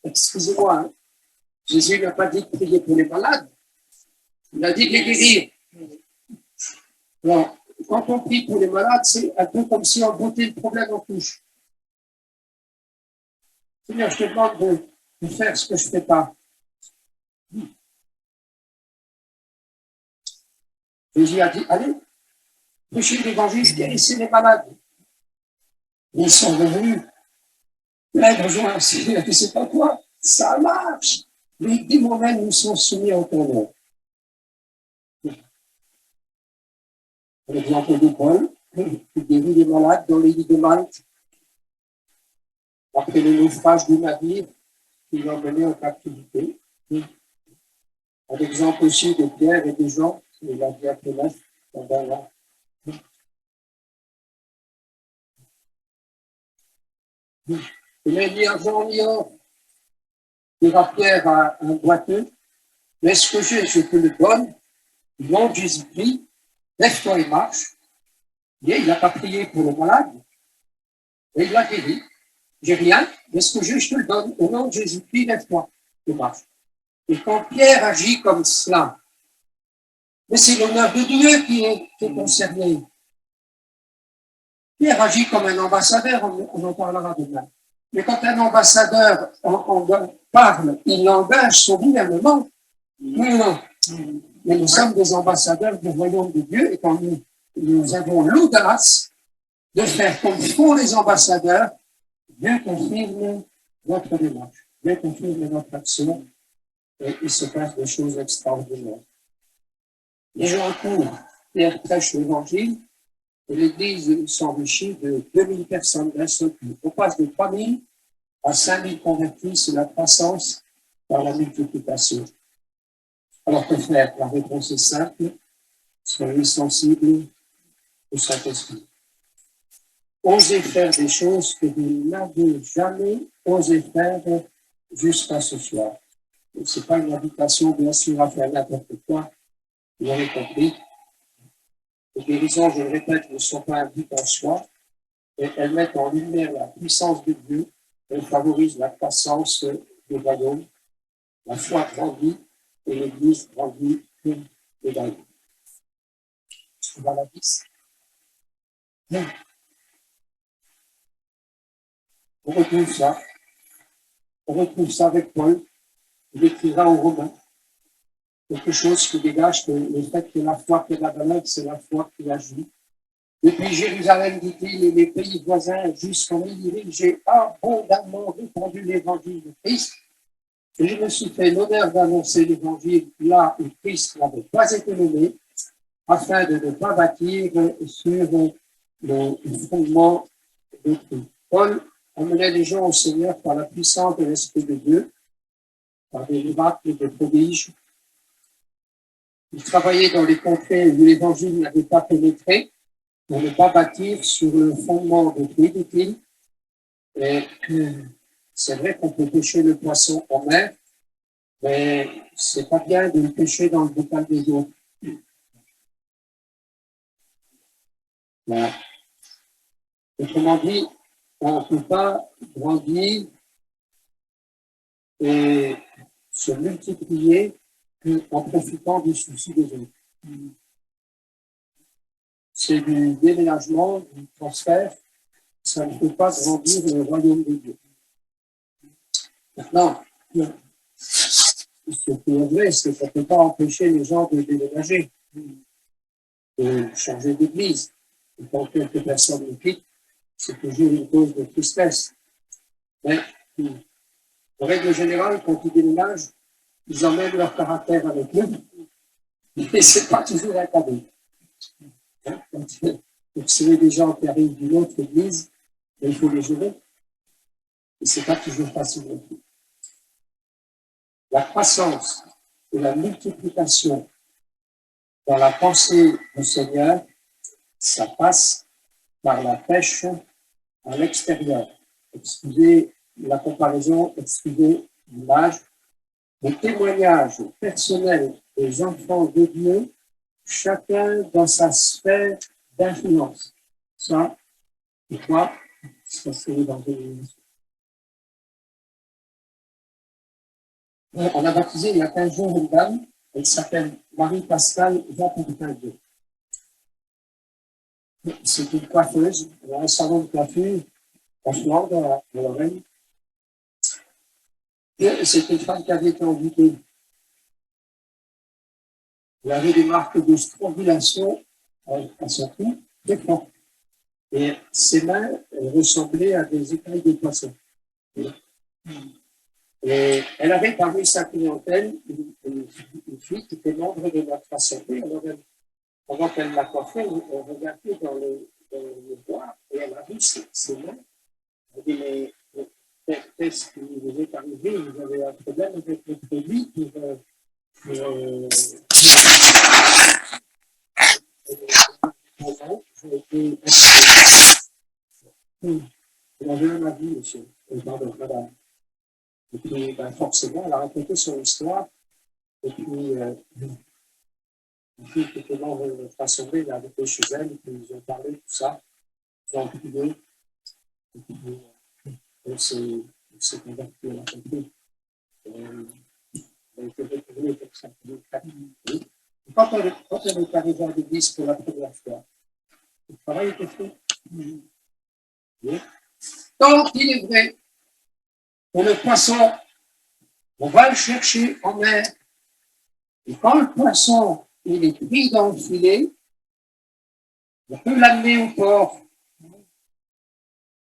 Excusez-moi, hein? Jésus n'a pas dit de prier pour les malades. Il a dit de les guérir. Alors, quand on prie pour les malades, c'est un peu comme si on bottait le problème en touche. Seigneur, je te demande de faire ce que je ne fais pas. Jésus a dit, allez, prêchez l'évangile, guérissez les malades. Ils sont revenus. Plein de gens, c'est pas quoi, ça marche. Les démons même nous sont soumis à ton nom. L'exemple de Paul, qui guérit les malades dans les lits de Malte, après le naufrage du navire qui l'a mené en captivité. Un exemple aussi de Pierre et de Jean, et la vie après l'âge, pendant là. Il a dit argent ni or. Dira Pierre à un boiteux, mais ce que j'ai, je te le donne, au nom de Jésus-Christ, lève-toi et marche. Et il n'a pas prié pour le malade, et il l'a guéri. J'ai rien, mais ce que j'ai, je te le donne, au nom de Jésus-Christ, lève-toi et marche. Et quand Pierre agit comme cela, mais c'est l'honneur de Dieu qui est concerné. Pierre agit comme un ambassadeur, on en parlera demain. Mais quand un ambassadeur parle, il engage son gouvernement. Non. mais nous sommes des ambassadeurs du royaume de Dieu et quand nous avons l'audace de faire comme font les ambassadeurs, Dieu confirme notre démarche, Dieu confirme notre action et il se passe des choses extraordinaires. Les gens courent, Pierre prêche l'évangile et l'église s'enrichit de 2000 personnes d'un seul coup. On passe de 3000 à 5000 convertis, c'est la croissance par la multiplication. Alors que faire? La réponse est simple, soyez sensibles au Saint-Esprit. Osez faire des choses que vous n'avez jamais osé faire jusqu'à ce soir. Ce n'est pas une invitation, bien sûr, à faire n'importe quoi. Vous avez compris. Les guérisons, je le répète, ne sont pas indiquées en soi, et elles mettent en lumière la puissance de Dieu, elles favorisent la croissance du royaume, la foi grandit, et l'Église grandit également. On va la 10. On retrouve ça. On retrouve ça avec Paul. Il écrira aux Romains quelque chose qui dégage que le fait que la foi prévalente, c'est la foi qui agit. Depuis Jérusalem, dit-il, et les pays voisins jusqu'en Illyrie, j'ai abondamment répandu l'évangile de Christ. Et je me suis fait l'honneur d'annoncer l'évangile là où Christ n'avait pas été nommé, afin de ne pas bâtir sur le fondement de Christ. Paul emmenait les gens au Seigneur par la puissance de l'Esprit de Dieu, par des miracles et des prodiges. Il travaillait dans les contrées où l'évangile n'avait pas pénétré, pour ne pas bâtir sur le fondement de Christ, dit-il. Et c'est vrai qu'on peut pêcher le poisson en mer, mais c'est pas bien de le pêcher dans le bocal des autres. Voilà. Autrement dit, on ne peut pas grandir et se multiplier en profitant du souci des autres. C'est du déménagement, du transfert, ça ne peut pas grandir le royaume de Dieu. Maintenant, ce qui est vrai, c'est que ça ne peut pas empêcher les gens de déménager, de changer d'église. Et quand quelques personnes le quittent, c'est toujours une cause de tristesse. Mais, en règle générale, quand ils déménagent, ils emmènent leur caractère avec eux, et ce n'est pas toujours un cadeau. Quand vous recevez des gens qui arrivent d'une autre église, il faut les gérer. Et ce n'est pas toujours facile non plus. La croissance et la multiplication dans la pensée du Seigneur, ça passe par la pêche à l'extérieur. Excusez la comparaison, excusez l'image. Le témoignage personnel des enfants de Dieu, chacun dans sa sphère d'influence. Ça, je crois, ça c'est l'évangélisation. On a baptisé il y a 15 jours une dame, elle s'appelle Marie-Pascale Vapourtin-Dieu. C'est une coiffeuse, elle a un salon de coiffure en Flandre, en Lorraine. Et c'est une femme qui avait été ambutée. Elle avait des marques de strangulation à son cou, très fortes. Et ses mains ressemblaient à des écailles de poisson. Et elle avait parmi sa clientèle une fille qui était membre de notre assemblée. Alors, pendant qu'elle m'a coiffé, elle regardait dans le miroir et elle a vu ses mains. Elle dit, mais qu'est-ce qui vous est arrivé? Vous avez un problème avec le produit Vous avez un avis, monsieur, pardon, madame. Et puis, forcément, elle a raconté son histoire. Et puis, une fille qui était membre de notre assemblée, elle a été chez elle, et puis ils ont parlé de tout ça. Ils ont prié. Et puis, on s'est converti, on a compris. Elle a été retournée pour ça. Quand elle est arrivée à l'église pour la première fois, le travail était fait. Donc, il est vrai que le poisson, on va le chercher en mer. Et quand le poisson il est pris dans le filet, on peut l'amener au port.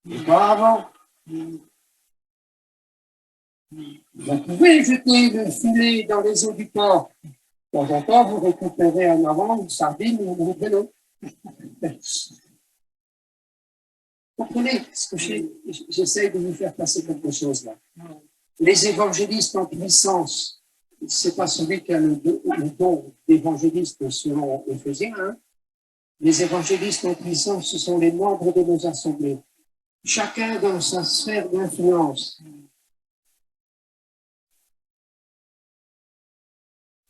Mais pas avant. Vous pouvez jeter le filet dans les eaux du port. De temps en temps, vous récupérez en avant une sardine ou une vélo. Vous comprenez ce que j'essaie de vous faire passer quelque chose là. Les évangélistes en puissance, c'est pas celui qui a le don d'évangéliste selon Éphésiens. Hein. Les évangélistes en puissance, ce sont les membres de nos assemblées. Chacun dans sa sphère d'influence.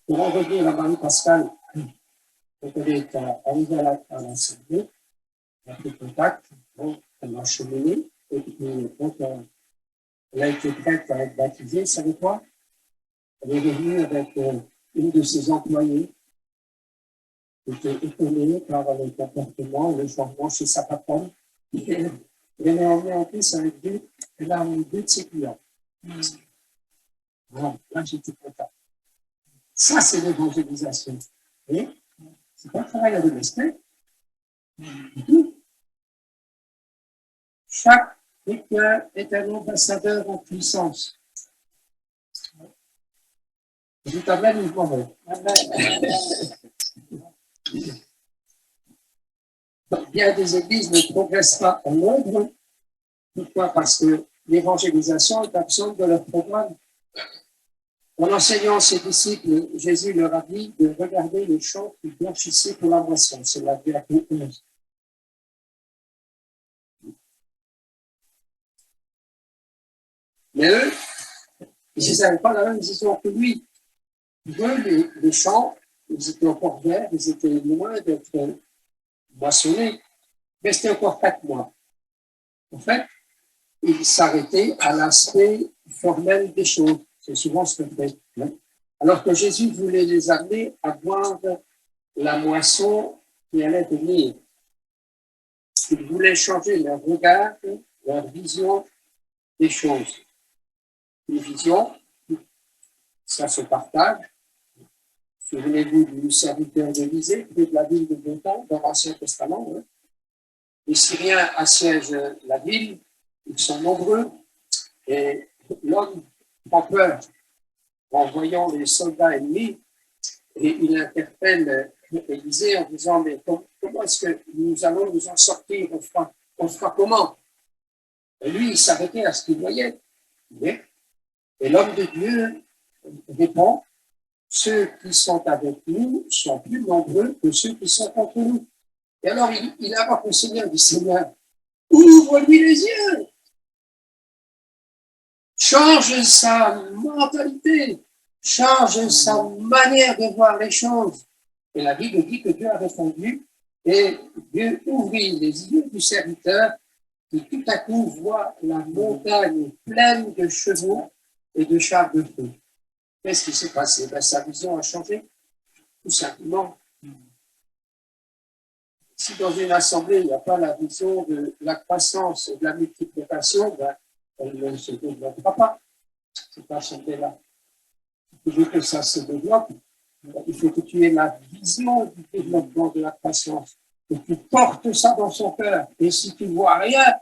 Pour en revenir à Marie-Pascale, quand elle est arrivée à l'assemblée, elle a pris contact, bon, elle m'a cheminé, et puis donc, elle a été prête à être baptisée, vous savez quoi? Elle est revenue avec une de ses employées, qui était étonnée par le comportement, le changement chez sa patronne. Elle est emmenée en plus avec elle a amené deux de ses clients. Bon, là, j'étais content. Ça, c'est l'évangélisation. Et c'est pas le travail de l'esprit. Chaque éclair est un ambassadeur en puissance. Je t'amène une mauvais. Bien des églises ne progressent pas en nombre. Pourquoi? Parce que l'évangélisation est absente de leur programme. En enseignant ses disciples, Jésus leur a dit de regarder les champs qui blanchissait pour la moisson. C'est la verset 11. Mais eux, ils n'avaient pas la même vision que lui. Eux, les champs, ils étaient encore verts, ils étaient loin d'être moissonnés. Mais c'était encore 4 mois. En fait, ils s'arrêtaient à l'aspect formel des choses. C'est souvent ce qu'on fait. Alors que Jésus voulait les amener à voir la moisson qui allait venir. Il voulait changer leur regard, leur vision des choses. Une vision, ça se partage. Souvenez-vous du serviteur d'Élysée, près de la ville de Dothan, dans l'Ancien Testament. Hein. Les Syriens assiègent la ville, ils sont nombreux, et l'homme prend peur en voyant les soldats ennemis, et il interpelle Élysée en disant, mais comment est-ce que nous allons nous en sortir? On fera comment? Et lui, il s'arrêtait à ce qu'il voyait. Et l'homme de Dieu répond, ceux qui sont avec nous sont plus nombreux que ceux qui sont contre nous. Et alors, il invoque le Seigneur, dit, Seigneur, ouvre-lui les yeux, change sa mentalité, change sa manière de voir les choses. Et la Bible dit que Dieu a répondu, et Dieu ouvrit les yeux du serviteur, qui tout à coup voit la montagne pleine de chevaux et de chars de feu. Qu'est-ce qui s'est passé? Ben, sa vision a changé, tout simplement. Si dans une assemblée, il n'y a pas la vision de la croissance et de la multiplication, ben, elle ne se développera pas, cette assemblée-là. Si tu veux que ça se développe, il faut que tu aies la vision du développement de la croissance, que tu portes ça dans son cœur. Et si tu ne vois rien,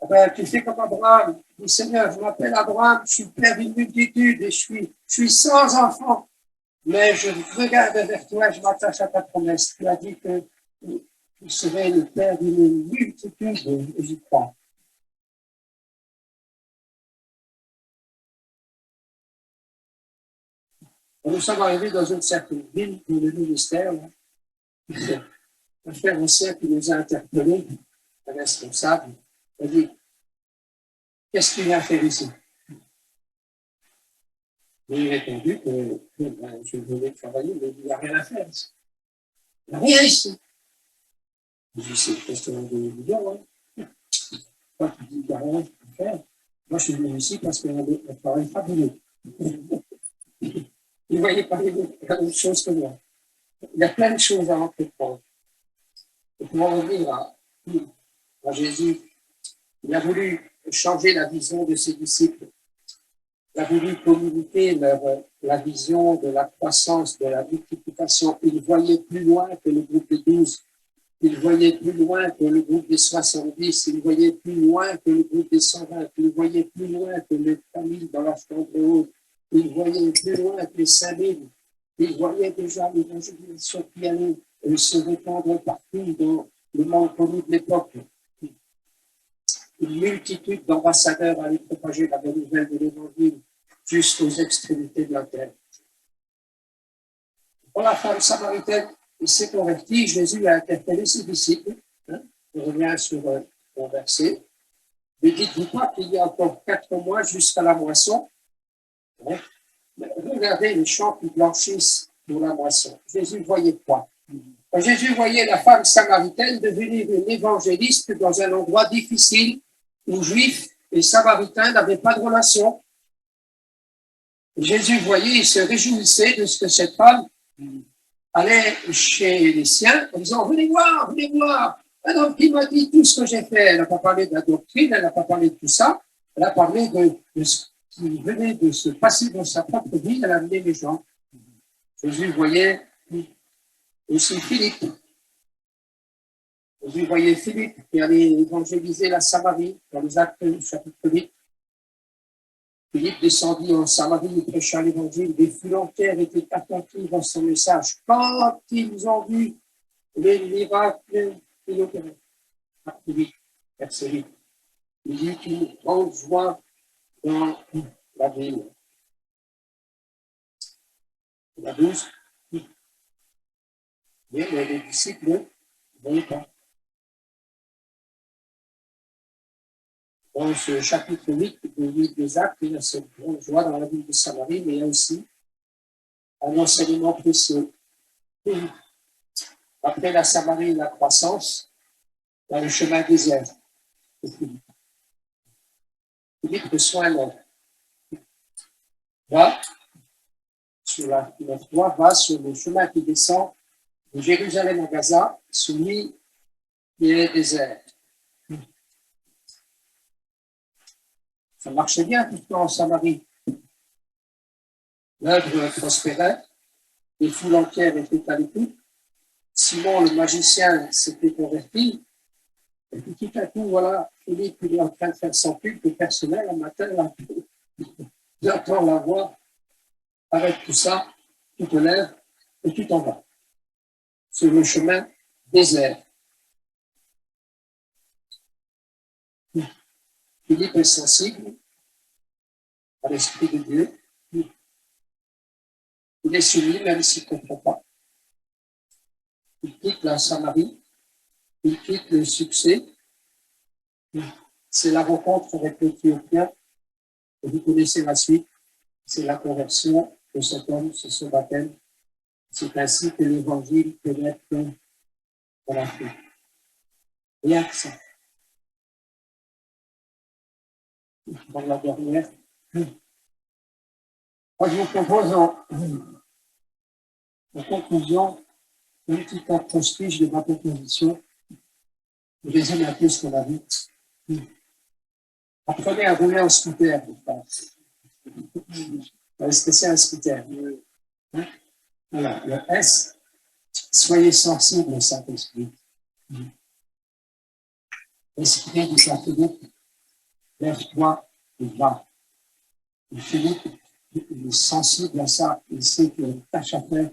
ben, tu fais comme Abraham. Tu dis, Seigneur, je m'appelle Abraham, je suis père d'une multitude et je suis sans enfant. Mais je regarde vers toi, je m'attache à ta promesse. Tu as dit que tu serais le père d'une multitude, et j'y crois. Nous sommes arrivés dans une certaine ville où le ministère, un frère ancien qui nous a interpellés, un responsable, a dit, qu'est-ce qu'il vient faire ici? J'ai répondu que je venais travailler, mais il n'y a rien à faire ici. Il n'y a rien ici. Je dis, c'est une question de millions. Hein. Toi, tu dis qu'il n'y a rien à faire. Moi, je suis venu ici parce qu'on a un travail fabuleux. Vous ne voyez pas la même chose que moi. Il y a plein de choses à entreprendre. Et pour en revenir à Jésus, il a voulu changer la vision de ses disciples. a voulu communiquer la vision de la croissance, de la multiplication. Il voyait plus loin que le groupe des 12. Il voyait plus loin que le groupe des 70. Il voyait plus loin que le groupe des 120. Il voyait plus loin que les familles dans la chambre haute. Il voyait plus loin que les 5000. Il voyait déjà l'évangélisation qui allait se répandre partout dans le monde connu de l'époque. Une multitude d'ambassadeurs allaient propager la bonne nouvelle de l'évangile jusqu'aux extrémités de la terre. Pour la femme samaritaine, il s'est converti. Jésus a interpellé ses disciples. Je reviens sur mon verset. Ne dites-vous pas qu'il y a encore 4 mois jusqu'à la moisson? Regardez les champs qui blanchissent pour la moisson. Jésus voyait quoi? Quand Jésus voyait la femme samaritaine devenir une évangéliste dans un endroit difficile où Juifs et Samaritains n'avaient pas de relation. Jésus voyait, il se réjouissait de ce que cette femme allait chez les siens en disant « Venez voir, un homme qui m'a dit tout ce que j'ai fait. » Elle n'a pas parlé de la doctrine, elle n'a pas parlé de tout ça, elle a parlé de ce qui venait de se passer dans sa propre vie, elle a amené les gens. Jésus voyait aussi Philippe. Jésus voyait Philippe qui allait évangéliser la Samarie dans les Actes chapitre 8. Philippe descendit en Samarie et prêcha l'évangile. Les foules entières étaient attentives à son message. Quand ils ont vu les miracles qu'il opérait, Acte 8, verset 8, il y eut une grande joie dans la ville. La 12, mais les disciples ne voyaient pas. Dans ce chapitre 8 des Actes, il y a cette grande joie dans la ville de Samarie, mais il y a aussi un enseignement précieux. Après la Samarie et la croissance, dans le chemin désert. Philippe reçoit un ordre. Va sur la voie, va sur le chemin qui descend de Jérusalem à Gaza, celui qui est désert. Ça marchait bien tout le temps en Samarie. L'œuvre prospérait, les foules entières étaient à l'écoute. Simon, le magicien, s'était converti. Et puis tout à coup, voilà, Philippe, il est en train de faire son culte personnel un matin, là, j'entends la voix, avec tout ça, tu te lèves et tu t'en vas. Sur le chemin désert. Philippe est sensible à l'Esprit de Dieu. Il est soumis, même s'il ne comprend pas. Il quitte la Samarie, il quitte le succès. C'est la rencontre avec l'Éthiopien. Et vous connaissez la suite. C'est la conversion de cet homme, c'est son baptême. C'est ainsi que l'Évangile peut être dans la foi. Rien que ça. Dans la dernière. Moi, je vous propose en conclusion un petit acrostiche de ma proposition. Je résume un peu ce qu'on a vu. Apprenez à rouler en scooter. Est-ce que c'est un scooter? Voilà, le S, soyez sensibles au Saint-Esprit. Esprit du Saint-Philippe, lève-toi et va. Et Philippe, il est sensible à ça, il sait qu'il y a une tâche à faire.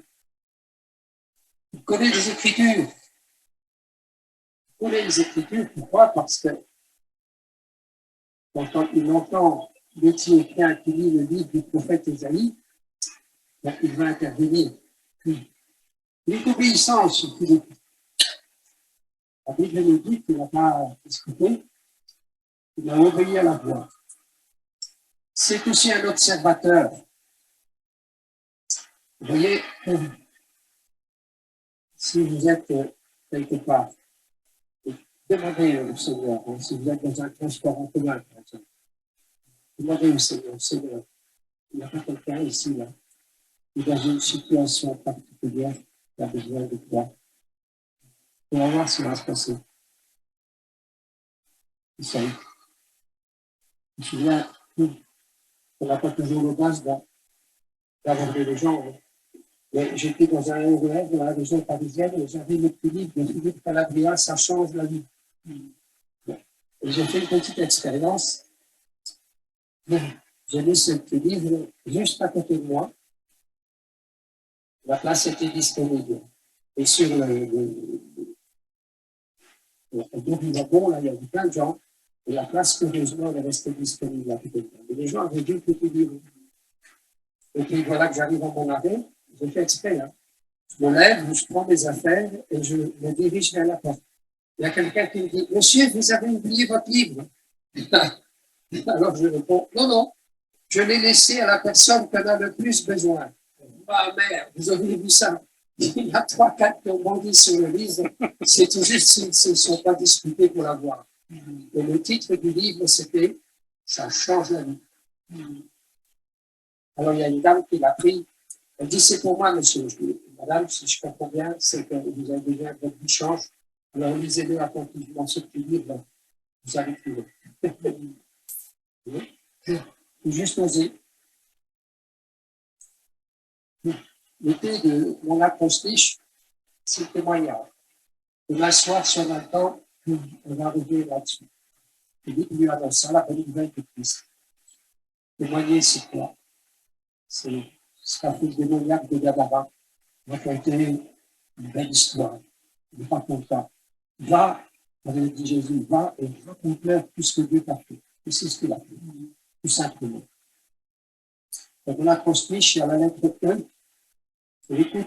Il connaît les Écritures. Il connaît les Écritures, pourquoi? Parce que quand il entend l'Éthiopien qui lit le livre du prophète Ésaïe, il va intervenir. Il est obéissant sur Philippe. La Bible nous dit qu'il n'a pas discuté, il a obéi à la voix. C'est aussi un observateur. Vous voyez, si vous êtes quelque part, demandez au Seigneur, si vous êtes dans un transport en commun, par exemple, demandez au Seigneur, Seigneur, il n'y a pas quelqu'un ici, là, qui est dans une situation particulière, qui a besoin de toi. On va voir ce qui va se passer. Vous savez, je me souviens, On n'a pas toujours l'audace d'aborder les gens. Hein. Mais j'étais dans un RER dans la région parisienne et j'avais le petit livre de Philippe Calabria, Ça change la vie. Et j'ai fait une petite expérience. J'ai mis ce petit livre juste à côté de moi. La place était disponible. Et sur le wagon, là, il y avait plein de gens. Et la place, heureusement, elle est restée disponible à côté de moi. Et les gens avaient vu le petit livre. Et puis voilà que j'arrive à mon arrêt. J'ai fait exprès. Hein. Je me lève, je prends mes affaires et je me dirige vers la porte. Il y a quelqu'un qui me dit, Monsieur, vous avez oublié votre livre. Alors je réponds, non, non, je l'ai laissé à la personne qui en a le plus besoin. Ah merde, vous avez vu ça? Il y a 3-4 qui ont bondi sur le livre, c'est tout juste s'ils ne se sont pas disputés pour l'avoir. Et le titre du livre, c'était Ça change la vie. Alors il y a une dame qui l'a pris. Elle dit, c'est pour moi, monsieur. Je dis, madame, si je comprends bien, c'est que vous avez besoin de votre vie change. Alors lisez-le attentivement ce petit livre, vous allez trouver. Juste oser. L'idée de mon acrostiche, c'est le témoignage. Et m'asseoir sur un temps, on va arriver là-dessus. Philippe lui annonce ça, la bonne nouvelle de Christ. Témoigner, c'est quoi? C'est ce qu'a fait le démoniaque de Gadara. Raconter une belle histoire. Il raconte ça. Va, avait dit Jésus, va et raconte-leur tout ce que Dieu t'a fait. Et c'est ce qu'il a fait, tout simplement. Donc, on a construit chez la lettre 1, l'écoute.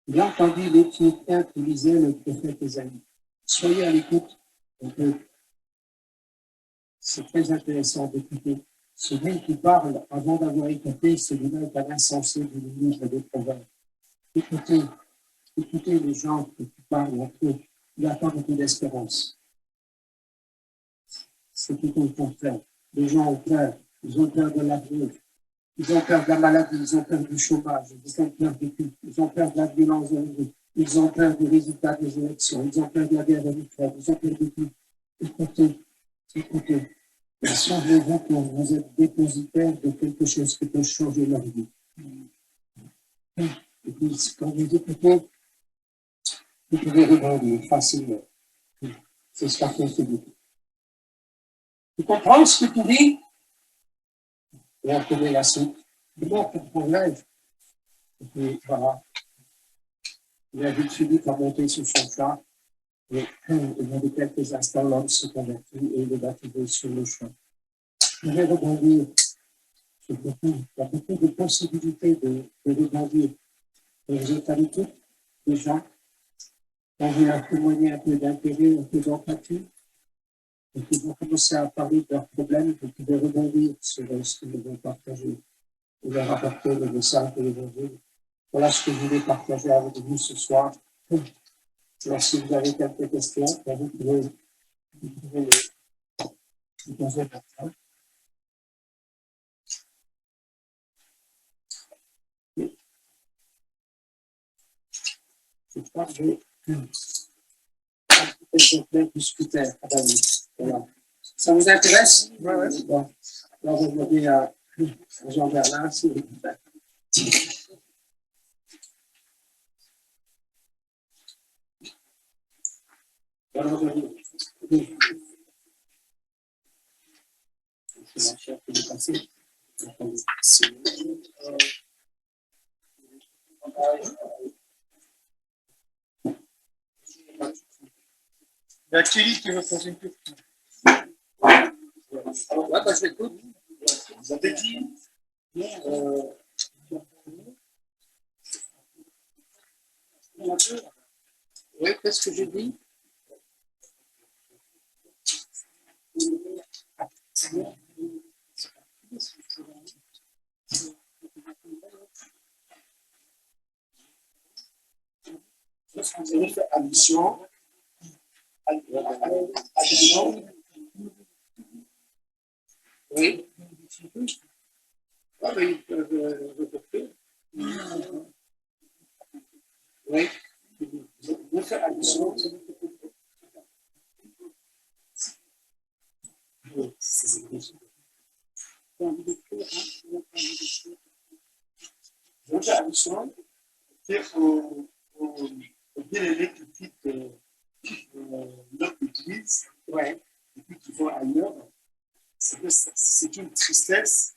Il a entendu l'Éthiopien qui lisait le prophète Ésaïe. Soyez à l'écoute. C'est très intéressant d'écouter. Celui qui parle avant d'avoir écouté, celui-là est un insensé du livre des proverbes. Écoutez, écoutez les gens qui parlent entre eux. Il n'y a pas beaucoup d'espérance. C'est tout au contraire. Les gens ont peur. Ils ont peur de l'avenir. Ils ont peur de la maladie. Ils ont peur du chômage. Ils ont peur du tout. Ils ont peur de la violence de la vie. Ils ont peur du résultat des élections. Ils ont peur de la guerre en Ukraine. Ils ont peur de tout. Écoutez, écoutez. Souvenez-vous que vous êtes dépositaire de quelque chose qui peut changer leur vie. Et puis, quand vous écoutez, vous pouvez rebondir facilement. C'est ce qu'a fait Philippe. Tu comprends ce que tu dis? Et on connaît la suite. Bon, pour problème. Et puis, voilà. Il a vu Philippe a monté sur son char. Et il y avait quelques instants, l'homme se convertit et il est baptisé sur le champ. Je vais rebondir sur beaucoup. Il y a beaucoup de possibilités de rebondir. Et vous êtes à l'écoute des gens. Quand vous leur témoignez un peu d'intérêt, un peu d'empathie, et qu'ils vont commencer à parler de leurs problèmes, vous pouvez rebondir sur ce qu'ils vont partager et leur apporter le message de l'évangile. Voilà ce que je voulais partager avec vous ce soir. Alors, si vous avez quelques questions, vous pouvez les poser maintenant. Je crois que j'ai un exemplaire du scooter à David. Voilà. Ça vous intéresse? Oui. Bon. Alors, je vais dire à Jean-Bernard s'il vous plaît. Alors, je vais c'est ma chère qui est passée. Il y a Kelly qui veut poser une question. Alors, là, je l'écoute. Vous avez dit oui, qu'est-ce que j'ai dit? Vous avez fait allusion. Oui. Ah, mais ils peuvent reporter. Oui. Vous faites allusion. Il faut bien aimer tout de suite notre église, Ouais. et puis qui vont ailleurs. C'est une tristesse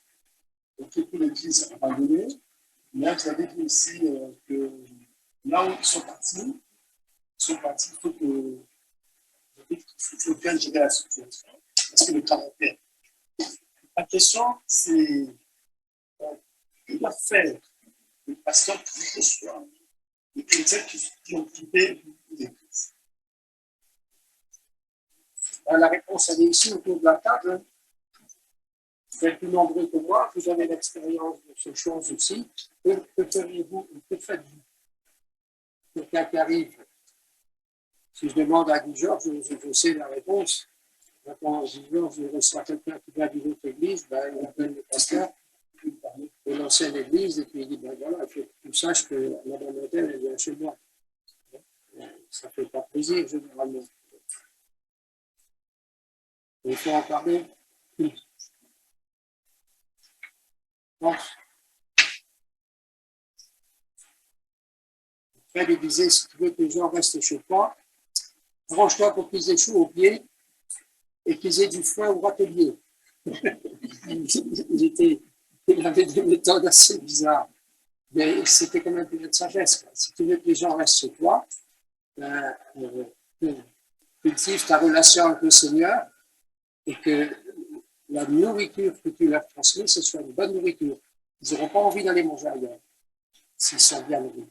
que toute l'église a abandonné. Mais vous avez dit aussi que là où ils sont partis, il faut bien gérer la situation. Parce que le caractère. La question, c'est que doit faire le pasteur pour que ce soit les chrétiens qui ont quitté l'église. La réponse, elle est ici autour de la table. Vous êtes plus nombreux que moi, vous avez l'expérience de ces choses aussi. Que feriez-vous, que faites-vous? Quelqu'un qui arrive, si je demande à Guy Georges, je sais la réponse. Quand Guy Georges reçoit quelqu'un qui vient d'une autre église, ben, il appelle le pasteur de l'ancienne église et puis il dit, ben voilà, il faut que tu saches que Madame Hôtel, elle vient chez moi. Ça ne fait pas plaisir, généralement. Il faut en parler. Donc, Fred lui disait, si tu veux que les gens restent chez toi, arrange-toi pour qu'ils aient chaud aux pieds et qu'ils aient du foin au râtelier. Il avait des méthodes assez bizarres, mais c'était quand même une sagesse. Quoi. Si tu veux que les gens restent chez toi, cultive ta relation avec le Seigneur et que la nourriture que tu leur transmets, ce soit une bonne nourriture. Ils n'auront pas envie d'aller manger ailleurs s'ils sont bien nourris.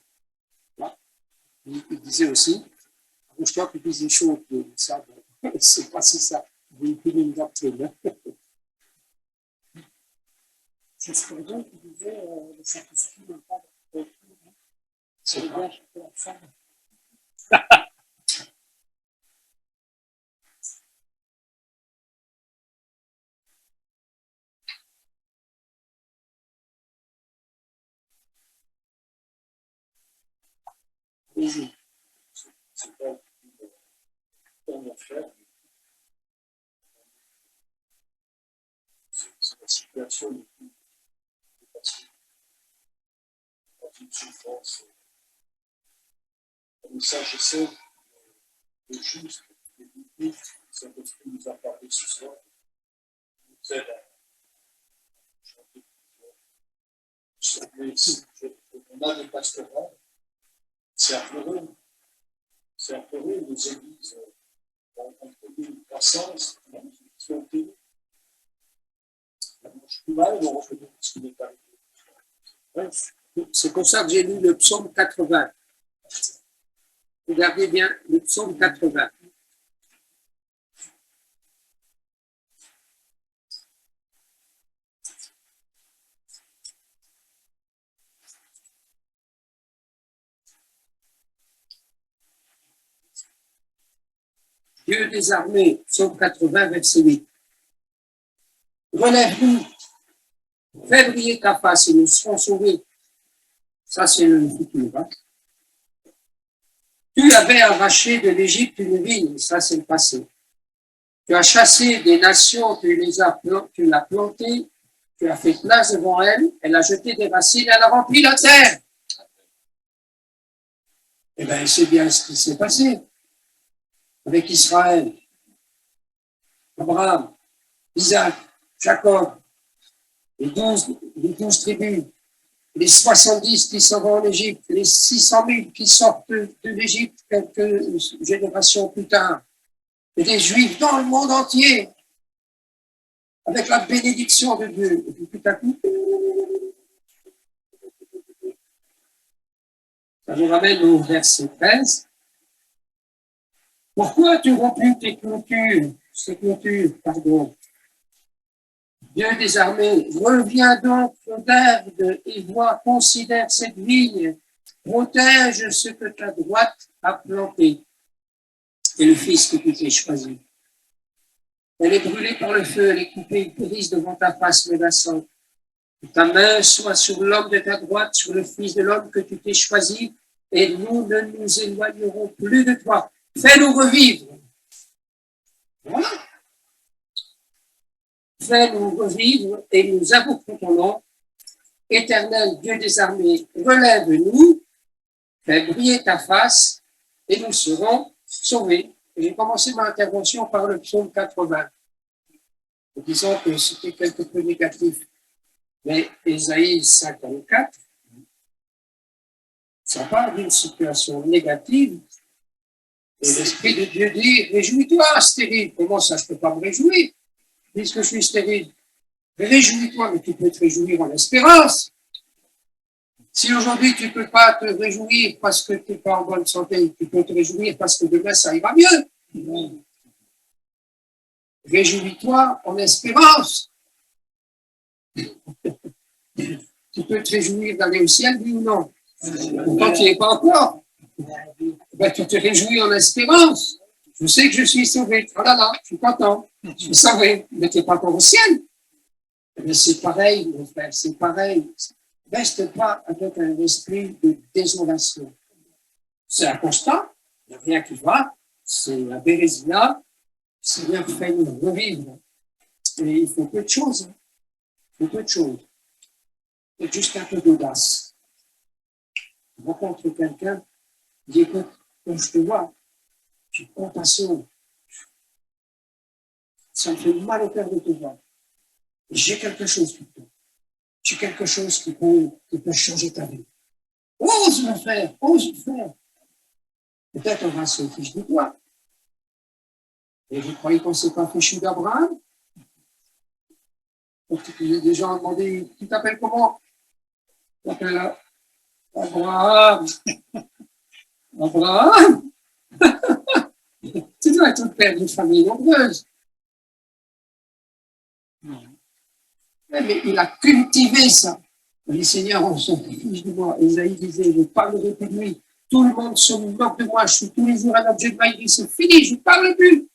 Il disait aussi, arrange-toi pour qu'ils aient chaud aux pieds. Ça, c'est pas si ça véhicule une doctrine. C'est ce que qui disait le sacrifice n'a pas de c'est bien pour la femme. Vas-y. C'est pas une affaire. C'est la situation de une souffrance. Comme ça, je sais le juste, le biblique, c'est ce qui nous a parlé ce soir, nous aide à chanter. On a des pastorats, c'est affreux. C'est affreux, les églises ont connu une croissance, une difficulté. Je suis mal, on reconnaît ce qui n'est pas arrivé. Ouais. C'est pour ça que j'ai lu le psaume 80. Regardez bien le psaume 80. Dieu des armées, psaume 80, verset 8. Relève-nous, fais briller ta face et nous serons sauvés. Ça, c'est le futur. Hein? Tu avais arraché de l'Égypte une ville, ça, c'est le passé. Tu as chassé des nations, tu l'as plantée, tu as fait place devant elle, elle a jeté des racines, elle a rempli la terre. Eh bien, c'est bien ce qui s'est passé avec Israël, Abraham, Isaac, Jacob, les 12 tribus, les 70 qui s'en vont en Égypte, les 600 000 qui sortent de l'Égypte quelques générations plus tard, et des Juifs dans le monde entier, avec la bénédiction de Dieu. Et puis tout à coup, ça nous ramène au verset 13. Pourquoi as-tu rompu ces clôtures, pardon. Dieu des armées, reviens donc, regarde et vois, considère cette vigne, protège ce que ta droite a planté et le fils que tu t'es choisi. Elle est brûlée par le feu, elle est coupée grise devant ta face menaçante. Que ta main soit sur l'homme de ta droite, sur le fils de l'homme que tu t'es choisi, et nous ne nous éloignerons plus de toi. Fais-nous revivre. Voilà. fais nous revivre et nous invoquons ton nom. Éternel Dieu des armées, relève-nous, fais briller ta face et nous serons sauvés. Et j'ai commencé ma intervention par le psaume 80, en disant que c'était quelque peu négatif. Mais Ésaïe 54, ça parle d'une situation négative. Et l'Esprit de Dieu dit, réjouis-toi, stérile. Comment ça, je ne peux pas me réjouir, puisque je suis stérile? Réjouis-toi, mais tu peux te réjouir en espérance. Si aujourd'hui tu ne peux pas te réjouir parce que tu n'es pas en bonne santé, tu peux te réjouir parce que demain ça ira mieux. Réjouis-toi en espérance. Tu peux te réjouir d'aller au ciel, oui ou non? Quand tu n'y es pas encore, ben, tu te réjouis en espérance. Je sais que je suis sauvé. Oh là là, je suis content. Je suis sauvé. Mais tu n'es pas encore au ciel. Mais c'est pareil, mon frère, c'est pareil. Reste pas avec un esprit de désolation. C'est un constat, il n'y a rien qui va, c'est la bérésia, c'est bien fait nous revivre. Et il faut peu de choses, il faut peu de choses. Et juste un peu d'audace. Je rencontre quelqu'un, il dit, écoute, quand je te vois, j'ai compassion. Ça me fait mal au cœur de te voir. J'ai quelque chose pour toi. J'ai quelque chose qui peut changer ta vie. Ose le faire, ose le faire. Peut-être on va se fiche de toi. Et vous croyez qu'on ne s'est pas fichu d'Abraham? Des gens ont demandé, tu t'appelles comment? Tu t'appelles Abraham. Abraham? Tu dois être le père d'une famille nombreuse. Mais il a cultivé ça. Il dit, Seigneur, on se fiche de moi. Isaïe disait, je ne parlerai plus de lui. Tout le monde se moque de moi. Je suis tous les jours un objet de ma vie. C'est fini, je ne parle plus.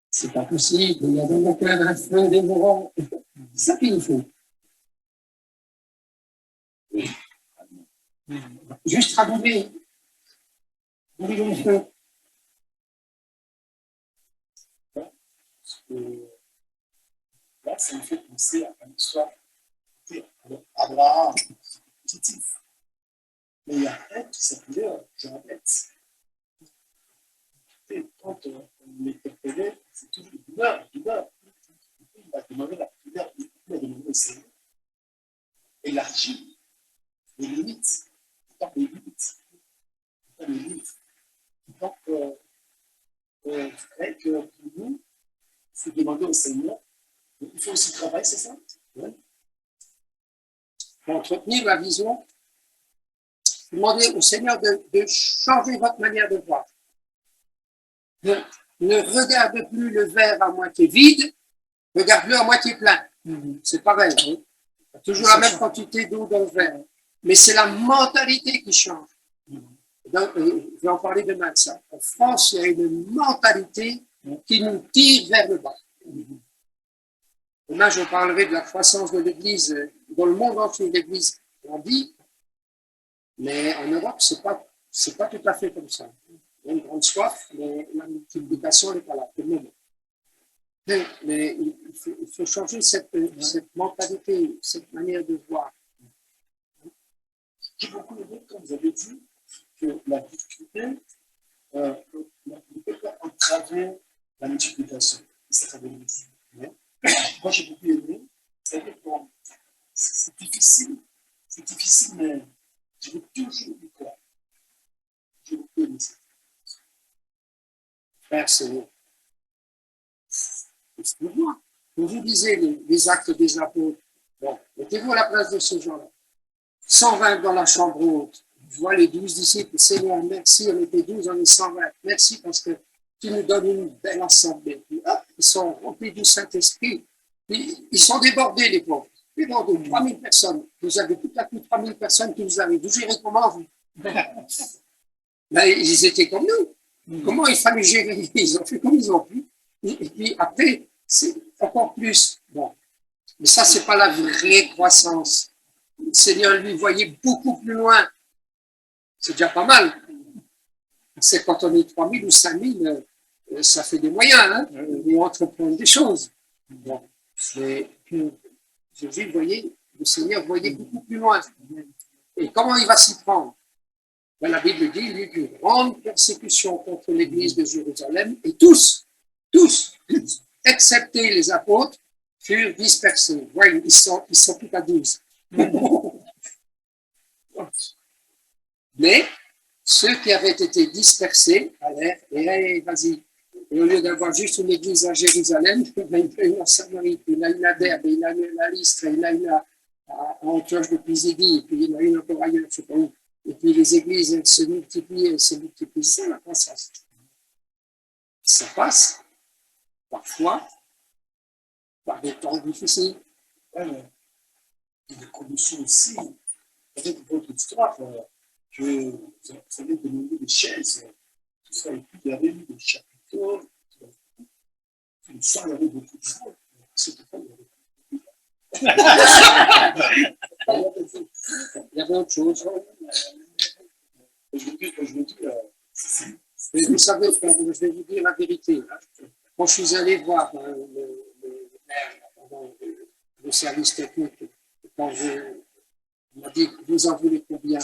C'est pas possible. Il y a dans mon cœur un feu dévorant. C'est ça qu'il nous faut. Juste rallumer. Brûler le feu. Là, ça me fait penser à une histoire d'Abraham, positif. Mais il y a un qui s'appelait Jean-Baptiste. Quand on l'interpellait, c'est toujours une heure. Il a demandé la prière, il a demandé au Seigneur. Élargir les limites. Les limites. Les limites. Donc, je crois que pour nous, il faut demander au Seigneur. Il faut aussi travailler, c'est ça? Oui. Pour entretenir la vision, demandez au Seigneur de changer votre manière de voir. Ne regarde plus le verre à moitié vide, regarde-le à moitié plein. C'est pareil. Hein? Il y a toujours la même quantité d'eau dans le verre. Mais c'est la mentalité qui change. Donc, je vais en parler demain de ça. En France, il y a une mentalité qui nous tire vers le bas. Demain, je parlerai de la croissance de l'Église dans le monde entier. L'Église grandit, mais en Europe, c'est pas tout à fait comme ça. Il y a une grande soif, mais la multiplication n'est pas là pour le moment. Mais il faut changer cette mentalité, cette manière de voir. J'ai beaucoup aimé quand vous avez dit que la difficulté ne peut pas entraver la multiplication. Ça veut dire. Moi, j'ai beaucoup aimé. C'est difficile, mais j'ai toujours eu quoi. J'ai beaucoup aimé ça. Frère, c'est moi. Quand vous lisez les actes des apôtres, bon, mettez-vous à la place de ces gens-là. 120 dans la chambre haute. Je vois les 12 disciples. Seigneur, merci, on était 12, on est 120. Merci parce que tu nous donnes une belle assemblée. Puis, hop, ils sont remplis du Saint-Esprit. Ils sont débordés, les pauvres. Débordés, 3000 personnes. Vous avez tout à coup 3000 personnes qui vous arrivent. Vous gérez comment, vous? Mais ils étaient comme nous. Comment il fallait gérer? Ils ont fait comme ils ont pu. Et puis après, c'est encore plus. Bon. Mais ça, c'est pas la vraie croissance. Le Seigneur, lui, voyait beaucoup plus loin. C'est déjà pas mal. C'est quand on est 3000 ou 5000, ça fait des moyens, hein, et entreprendre des choses. Bon. Mais Jésus voyait, le Seigneur voyait beaucoup plus loin. Et comment il va s'y prendre? Ben, la Bible dit, il y eut une grande persécution contre l'église de Jérusalem, et tous, excepté les apôtres, furent dispersés. Ouais, ils sont plus à 12. Mais ceux qui avaient été dispersés allèrent, et hey, vas-y. Et au lieu d'avoir juste une église à Jérusalem, il y a une à Samarie, puis il y a une à Derbe, il y a une à Lystre, il y a une à Antioche de Pisidie, et puis il y en a une encore ailleurs, je ne sais pas où. Et puis les églises, elles se multiplient. C'est la croissance. Ça passe, parfois, par des temps difficiles. Ouais, des conditions aussi. Avec votre histoire, que vous avez demandé des chaises, tout ça, et puis il y avait eu des chapiteaux, une salle avec beaucoup de gens. C'était pas, Il y avait autre chose. je me dis, Mais vous savez, frère, je vais vous dire la vérité. Quand je suis allé voir le maire pendant le service technique, quand on m'a dit, vous en voulez combien?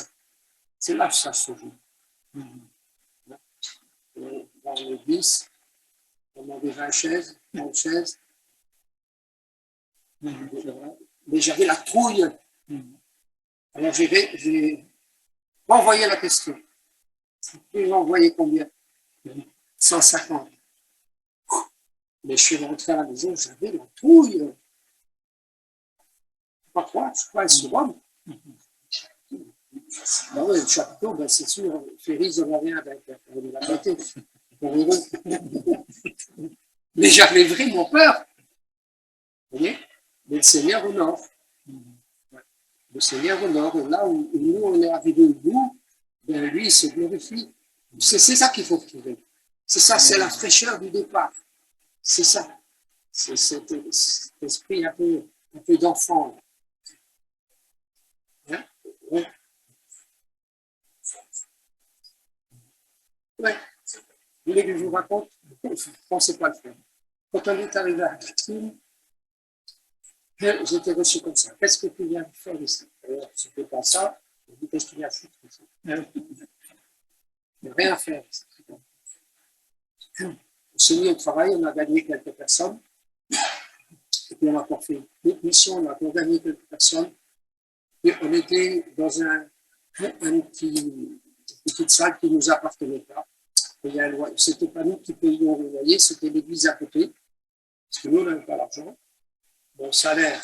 C'est là que ça se joue. Dans le 10, on demandait 20 chaises, 30 chaises. Mais j'avais la trouille. Alors j'ai envoyé la question. Ils ont envoyé combien? 150. Mais je suis rentré à la maison, j'avais la trouille. Pas quoi, je crois, sur Rome. Ben oui, le chapiteau, ben c'est sûr, Féris en avait un avec la beauté. Mais j'avais vraiment peur. Vous voyez? Mais le Seigneur honore. Le Seigneur honore. Et là où nous, on est arrivé au bout, ben lui, il se glorifie. C'est ça qu'il faut trouver. C'est ça, c'est la fraîcheur du départ. C'est ça. C'est cet esprit un peu d'enfant. Hein? Ouais. Ouais. Vous voulez que je vous raconte? Je ne pensais pas le faire. Quand on est arrivé à Catherine, j'étais reçu comme ça. Qu'est-ce que tu viens de faire ici? Alors, c'était pas ça. Je dis, qu'est-ce que tu viens de foutre ici? Il n'y a rien à faire ici. On s'est mis au travail, on a gagné quelques personnes. Et puis on a encore fait d'autres missions, on a encore gagné quelques personnes. Et on était dans une petite salle qui ne nous appartenait pas. C'était pas nous qui payions le loyer, c'était l'église à côté. Parce que nous, on n'avait pas l'argent. Mon salaire,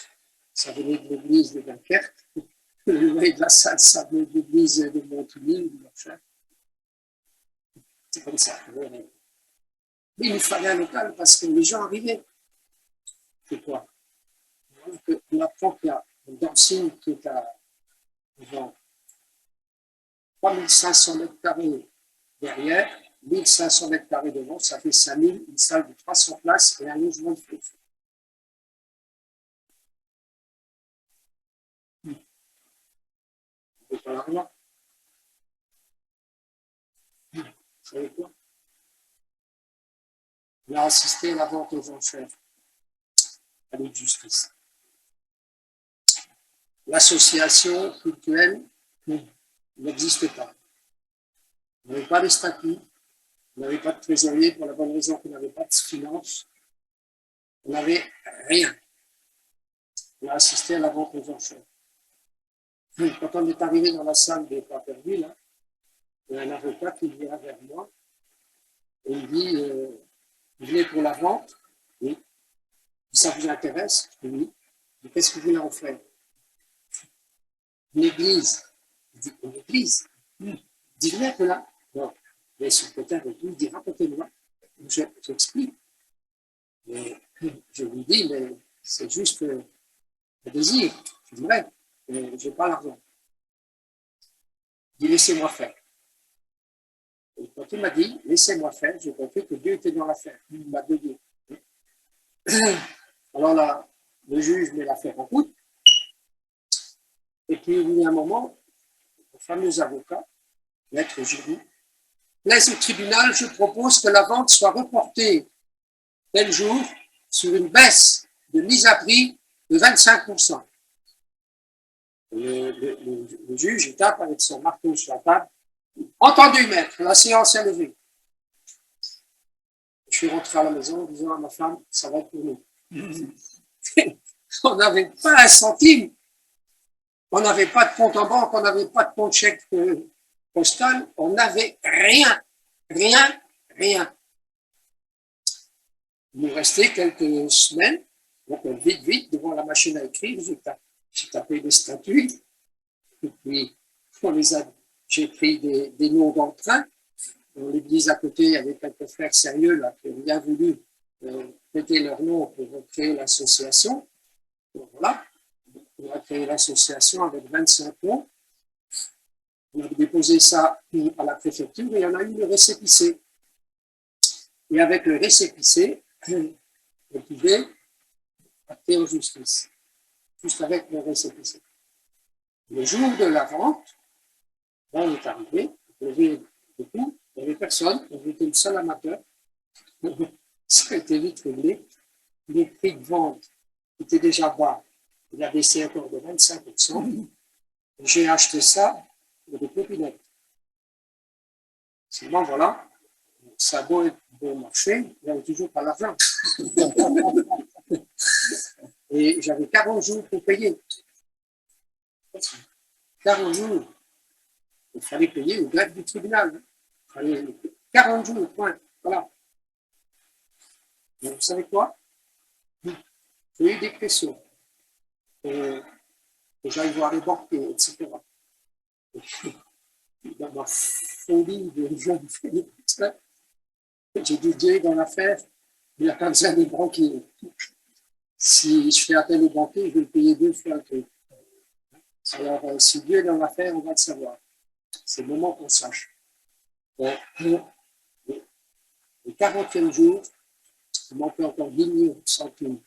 ça venait de l'église de Dunkerque. Le loyer de la salle, ça venait de l'église de Montigny, de Marchand. C'est comme ça. Mais il nous fallait un local parce que les gens arrivaient. C'est quoi? On apprend qu'il y a une dancing qui est à 3500 mètres carrés derrière, 1500 mètres carrés devant, ça fait 5000, une salle de 300 places et un logement de fonction. Vous pas l'argent. Vous savez quoi? On a assisté à la vente aux enchères à l'autre justice. L'association culturelle n'existe pas. On n'avait pas de statut, on n'avait pas de trésorier pour la bonne raison qu'on n'avait pas de finances. On n'avait rien. On a assisté à la vente aux enchères. Quand on est arrivé dans la salle des Paperville, là, il y a un avocat qui vient vers moi et il dit vous venez pour la vente? Oui. Ça vous intéresse? Oui. Qu'est-ce que vous voulez en faire? Une église. Il dit une église? Dis-le que là. Non. Mais son côté avec lui, il dit racontez-moi. J'explique. Mais je lui dis, mais c'est juste le désir. Je dirais, mais je n'ai pas l'argent. Il dit laissez-moi faire. Et quand il m'a dit laissez-moi faire, j'ai compris que Dieu était dans l'affaire. Il m'a donné. Alors là, le juge met l'affaire en route. Et puis, il y a un moment, le fameux avocat, maître Giroux, laisse au tribunal, je propose que la vente soit reportée tel jour sur une baisse de mise à prix de 25%. Le juge, il tape avec son marteau sur la table. Entendu, maître, la séance est levée. Je suis rentré à la maison en disant à ma femme, ça va être pour nous. On n'avait pas un centime. On n'avait pas de compte en banque, on n'avait pas de compte chèque postal, on n'avait rien. Rien, rien. Il nous restait quelques semaines, donc vite, devant la machine à écrire, j'ai tapé des statuts, et puis j'ai pris des noms d'emprunt. Dans l'église à côté, il y avait quelques frères sérieux là, qui ont bien voulu prêter leur nom pour créer l'association. Donc, voilà, on a créé l'association avec 25 noms. On a déposé ça à la préfecture et on a eu le récépissé. Et avec le récépissé, on pouvait acter en justice, juste avec le récépissé. Le jour de la vente, on est arrivé, on avait beaucoup, il n'y avait personne, on était le seul amateur. Ça a été vite réglé. Les prix de vente étaient déjà bas. Il a baissé encore de 25%. J'ai acheté ça pour des copinettes. Seulement, voilà, ça a beau marcher, il n'y avait toujours pas l'argent. Et j'avais 40 jours pour payer. 40 jours. Il fallait payer au greffe du tribunal. Il fallait 40 jours, point. Voilà. Mais vous savez quoi? J'ai eu des pressions. Que j'aille voir les banquiers, etc. Dans ma folie de jeune fille, j'ai dit Dieu dans l'affaire, il n'y a pas besoin des banquiers. Si je fais appel aux banquiers, je vais le payer 2 fois le prix. Alors, si Dieu est dans l'affaire, on va le savoir. C'est le moment qu'on sache. Le 40e jour, il manquait encore 10 millions de centimes.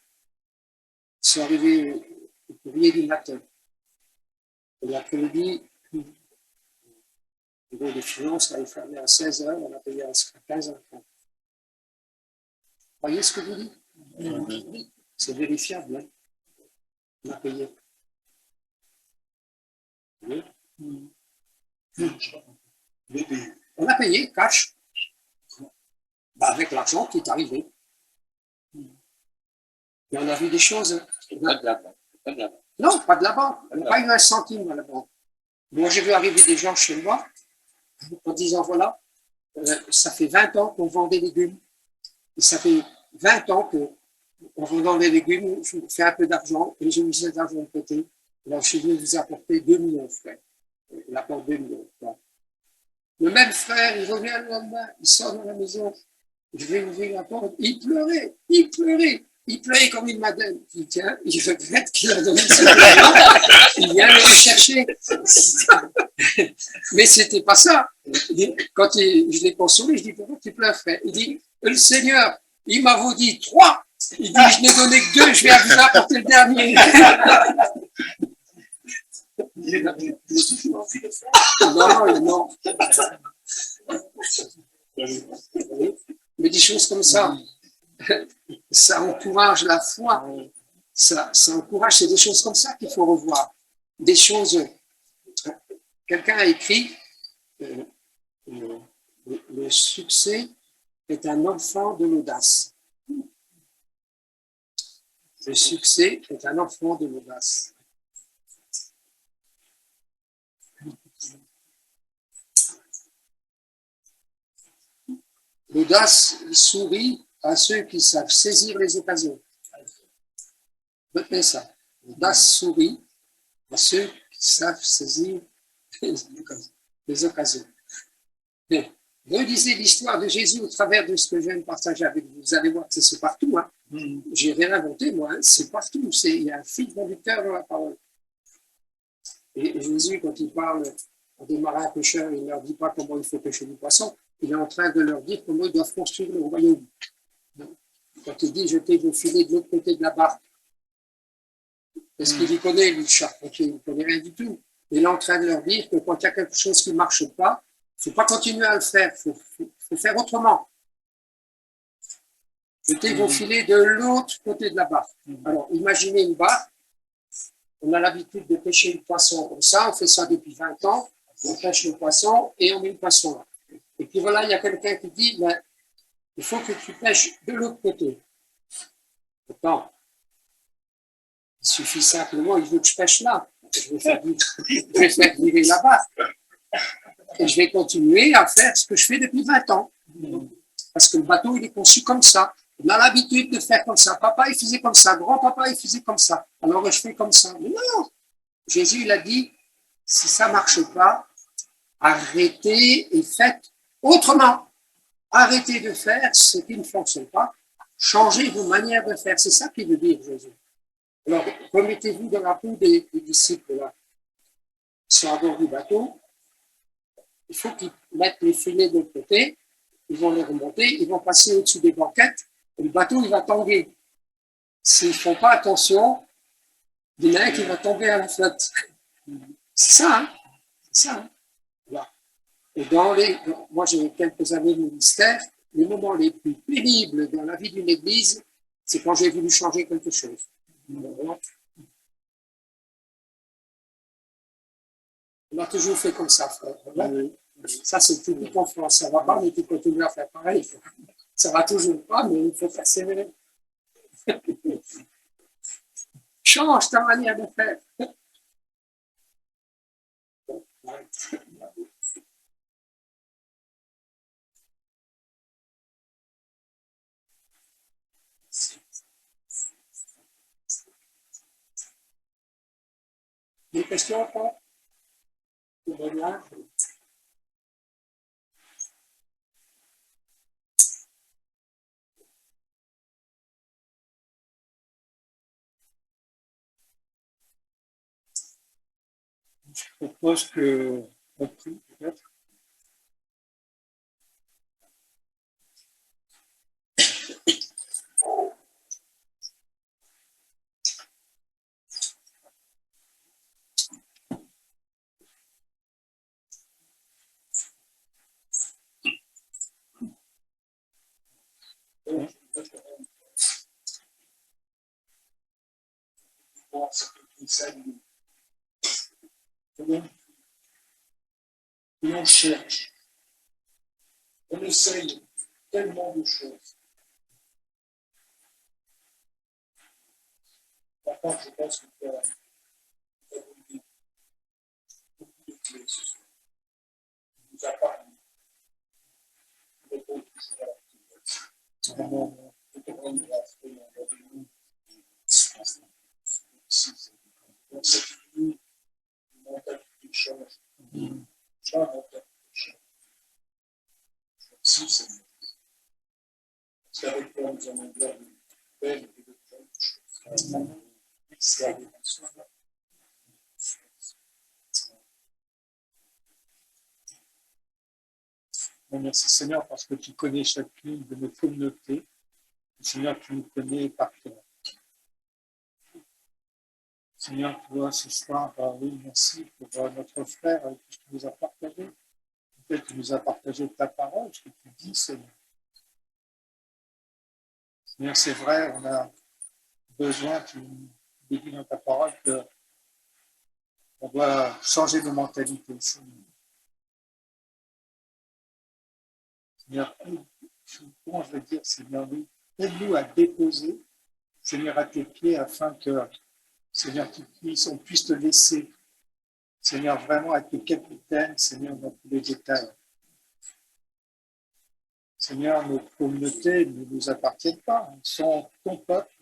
Ils sont arrivés au courrier du matin. Et l'après-midi, le bureau des finances avait fermé à 16 h, on a payé à 15 h. Vous voyez ce que je vous dis? C'est vérifiable. Hein? On a payé. Oui. On a payé cash. Avec l'argent qui est arrivé. Et on a vu des choses. Pas de la banque. Non, pas de la banque. On n'a pas eu un centime à la banque. Moi, j'ai vu arriver des gens chez moi en disant voilà, ça fait 20 ans qu'on vend des légumes. Et ça fait 20 ans qu'en vendant des légumes, je fais un peu d'argent et j'ai mis cet argent de côté. Alors, je suis venu vous apporter 2 millions, frère. Il apporte 2 millions. Le même frère, il revient le lendemain, il sort de la maison. Je vais ouvrir la porte. Il pleurait. Il pleurait comme une madeleine. Je dis, tiens, il regrette qu'il a donné ce argent. Il vient le rechercher. Mais c'était pas ça. Quand je l'ai consolé, je dis, pourquoi tu pleures, frère? Il dit, le Seigneur, il m'a dit 3. Il dit, je n'ai donné que 2, je vais vous apporter le dernier. Non. Mais des choses comme ça, ça encourage la foi. Ça encourage, c'est des choses comme ça qu'il faut revoir. Des choses. Quelqu'un a écrit le succès est un enfant de l'audace. Le succès est un enfant de l'audace. L'audace sourit à ceux qui savent saisir les occasions. Retenez ça. L'audace sourit à ceux qui savent saisir les occasions. Relisez l'histoire de Jésus au travers de ce que je viens de partager avec vous. Vous allez voir que c'est partout. Hein. J'ai rien inventé, moi. Hein. C'est partout. Il y a un fil conducteur dans la parole. Et Jésus, quand il parle à des marins pêcheurs, il ne leur dit pas comment il faut pêcher du poisson. Il est en train de leur dire comment ils doivent construire le royaume. Quand il dit jetez vos filets de l'autre côté de la barque, est-ce qu'il y connaît, lui, le charpentier? Il ne connaît rien du tout. Il est en train de leur dire que quand il y a quelque chose qui ne marche pas, il ne faut pas continuer à le faire, il faut faire autrement. Jetez vos filets de l'autre côté de la barque. Alors, imaginez une barque. On a l'habitude de pêcher le poisson comme ça. On fait ça depuis 20 ans. On pêche le poisson et on met le poisson là. Et puis voilà, il y a quelqu'un qui dit, ben, il faut que tu pêches de l'autre côté. Pourtant, il suffit simplement, il veut que je pêche là. Je vais faire virer la barque. Et je vais continuer à faire ce que je fais depuis 20 ans. Parce que le bateau, il est conçu comme ça. On a l'habitude de faire comme ça. Papa, il faisait comme ça. Grand-papa, il faisait comme ça. Alors, je fais comme ça. Mais non! Jésus, il a dit, si ça ne marche pas, arrêtez et faites autrement. Arrêtez de faire ce qui ne fonctionne pas. Changez vos manières de faire. C'est ça qu'il veut dire, Jésus. Alors, remettez-vous dans la peau des disciples là, qui sont à bord du bateau. Il faut qu'ils mettent les filets de l'autre côté. Ils vont les remonter. Ils vont passer au-dessus des banquettes. Et le bateau, il va tanguer. S'ils ne font pas attention, il y en a un qui va tomber à la flotte. C'est ça, hein? C'est ça, hein? Voilà. Et moi, j'ai quelques années de ministère. Les moments les plus pénibles dans la vie d'une église, c'est quand j'ai voulu changer quelque chose. Voilà. On a toujours fait comme ça, frère. Voilà. Ça, c'est tout en France. Ça ne va pas, mais tu continues à faire pareil. Ça ne va toujours pas, mais il faut persévérer. Change ta manière de faire. Des questions encore? Je propose que on prie peut-être. On cherche, on essaye tellement de choses. Par contre, je pense que tu as beaucoup de clés ce soir. Il nous a parlé. Il répond toujours à la question. Vraiment, je te rends grâce de nous. Dans cette vie, une mentalité change. Change mentalité change. Merci, Seigneur. Parce qu'avec toi, nous allons voir une belle et de belles choses. Merci à vous. Merci Seigneur parce que tu connais chacune de nos communautés. Seigneur, tu nous connais par cœur. Seigneur, tu vois, ce soir, oui, merci pour notre frère, tout ce qu'il nous a partagé. Peut-être que tu nous as partagé ta parole, ce que tu dis, Seigneur. Seigneur, c'est vrai, on a besoin, tu nous dis dans ta parole qu'on doit changer nos mentalités, Seigneur. Seigneur, comment je veux dire, Seigneur, oui, aide-nous à déposer, Seigneur, à tes pieds, afin que, Seigneur, on puisse te laisser, Seigneur, vraiment être le capitaine, Seigneur, dans tous les détails. Seigneur, nos communautés ne nous appartiennent pas, elles sont ton peuple.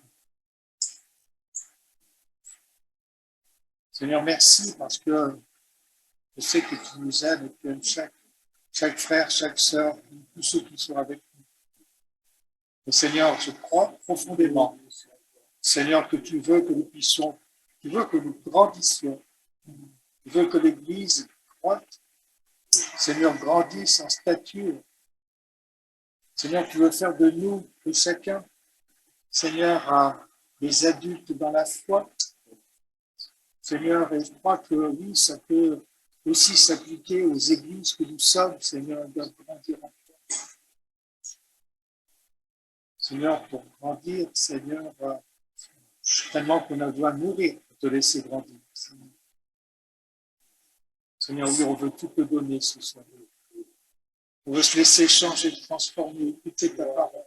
Seigneur, merci parce que je sais que tu nous aides et que tu aimes chaque frère, chaque sœur, tous ceux qui sont avec nous. Et Seigneur, je crois profondément, Seigneur, que tu veux que nous puissions, tu veux que nous grandissions, tu veux que l'Église croîte, Seigneur, grandisse en stature. Seigneur, tu veux faire de nous, de chacun, Seigneur, des adultes dans la foi. Seigneur, et je crois que oui, ça peut aussi s'appliquer aux églises que nous sommes, Seigneur, doivent grandir en toi. Seigneur, pour grandir, Seigneur, tellement qu'on doit mourir pour te laisser grandir. Seigneur, oui, on veut tout te donner ce soir. On veut se laisser changer, transformer, écouter ta parole.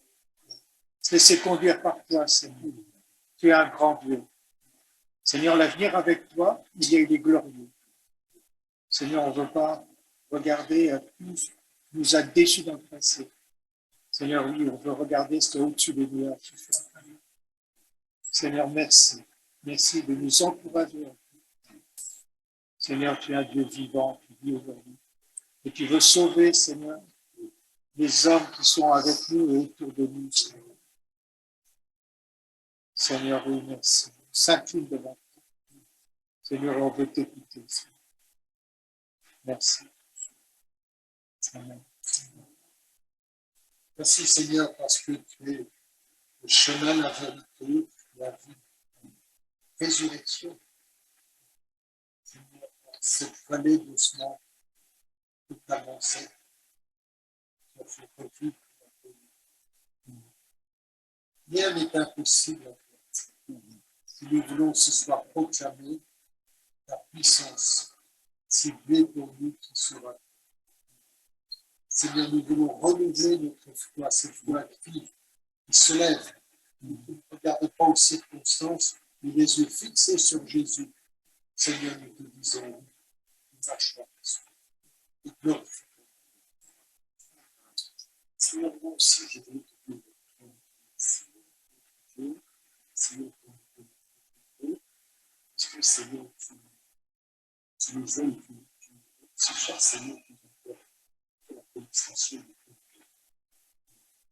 Se laisser conduire par toi, Seigneur. Tu es un grand Dieu. Seigneur, l'avenir avec toi, il est glorieux. Seigneur, on ne veut pas regarder tout ce qui nous a déçus dans le passé. Seigneur, oui, on veut regarder ce qui est au-dessus des nuages. Seigneur, merci. Merci de nous encourager. Seigneur, tu es un Dieu vivant qui vit aujourd'hui. Et tu veux sauver, Seigneur, les hommes qui sont avec nous et autour de nous, Seigneur. Seigneur, oui, merci. On s'incline devant toi. Seigneur, on veut t'écouter. Merci. Amen. Merci, Seigneur, parce que tu es le chemin, la vérité, la vie, la résurrection. Seigneur, cette vallée doucement, toute avancée, tu as fait profit. Rien n'est impossible à toi. Si nous voulons ce soir proclamer ta puissance, si bien pour nous qui sera. Seigneur, nous voulons renouveler notre foi, cette foi active qui se lève. Nous ne regardons pas aux circonstances, mais les yeux fixés sur Jésus. Seigneur, nous te disons, nous marchons et glorifions. Seigneur, moi aussi, je veux te dire, Seigneur, parce que Seigneur, tu nous aimes, tu cherches, Seigneur, pour la pénétration de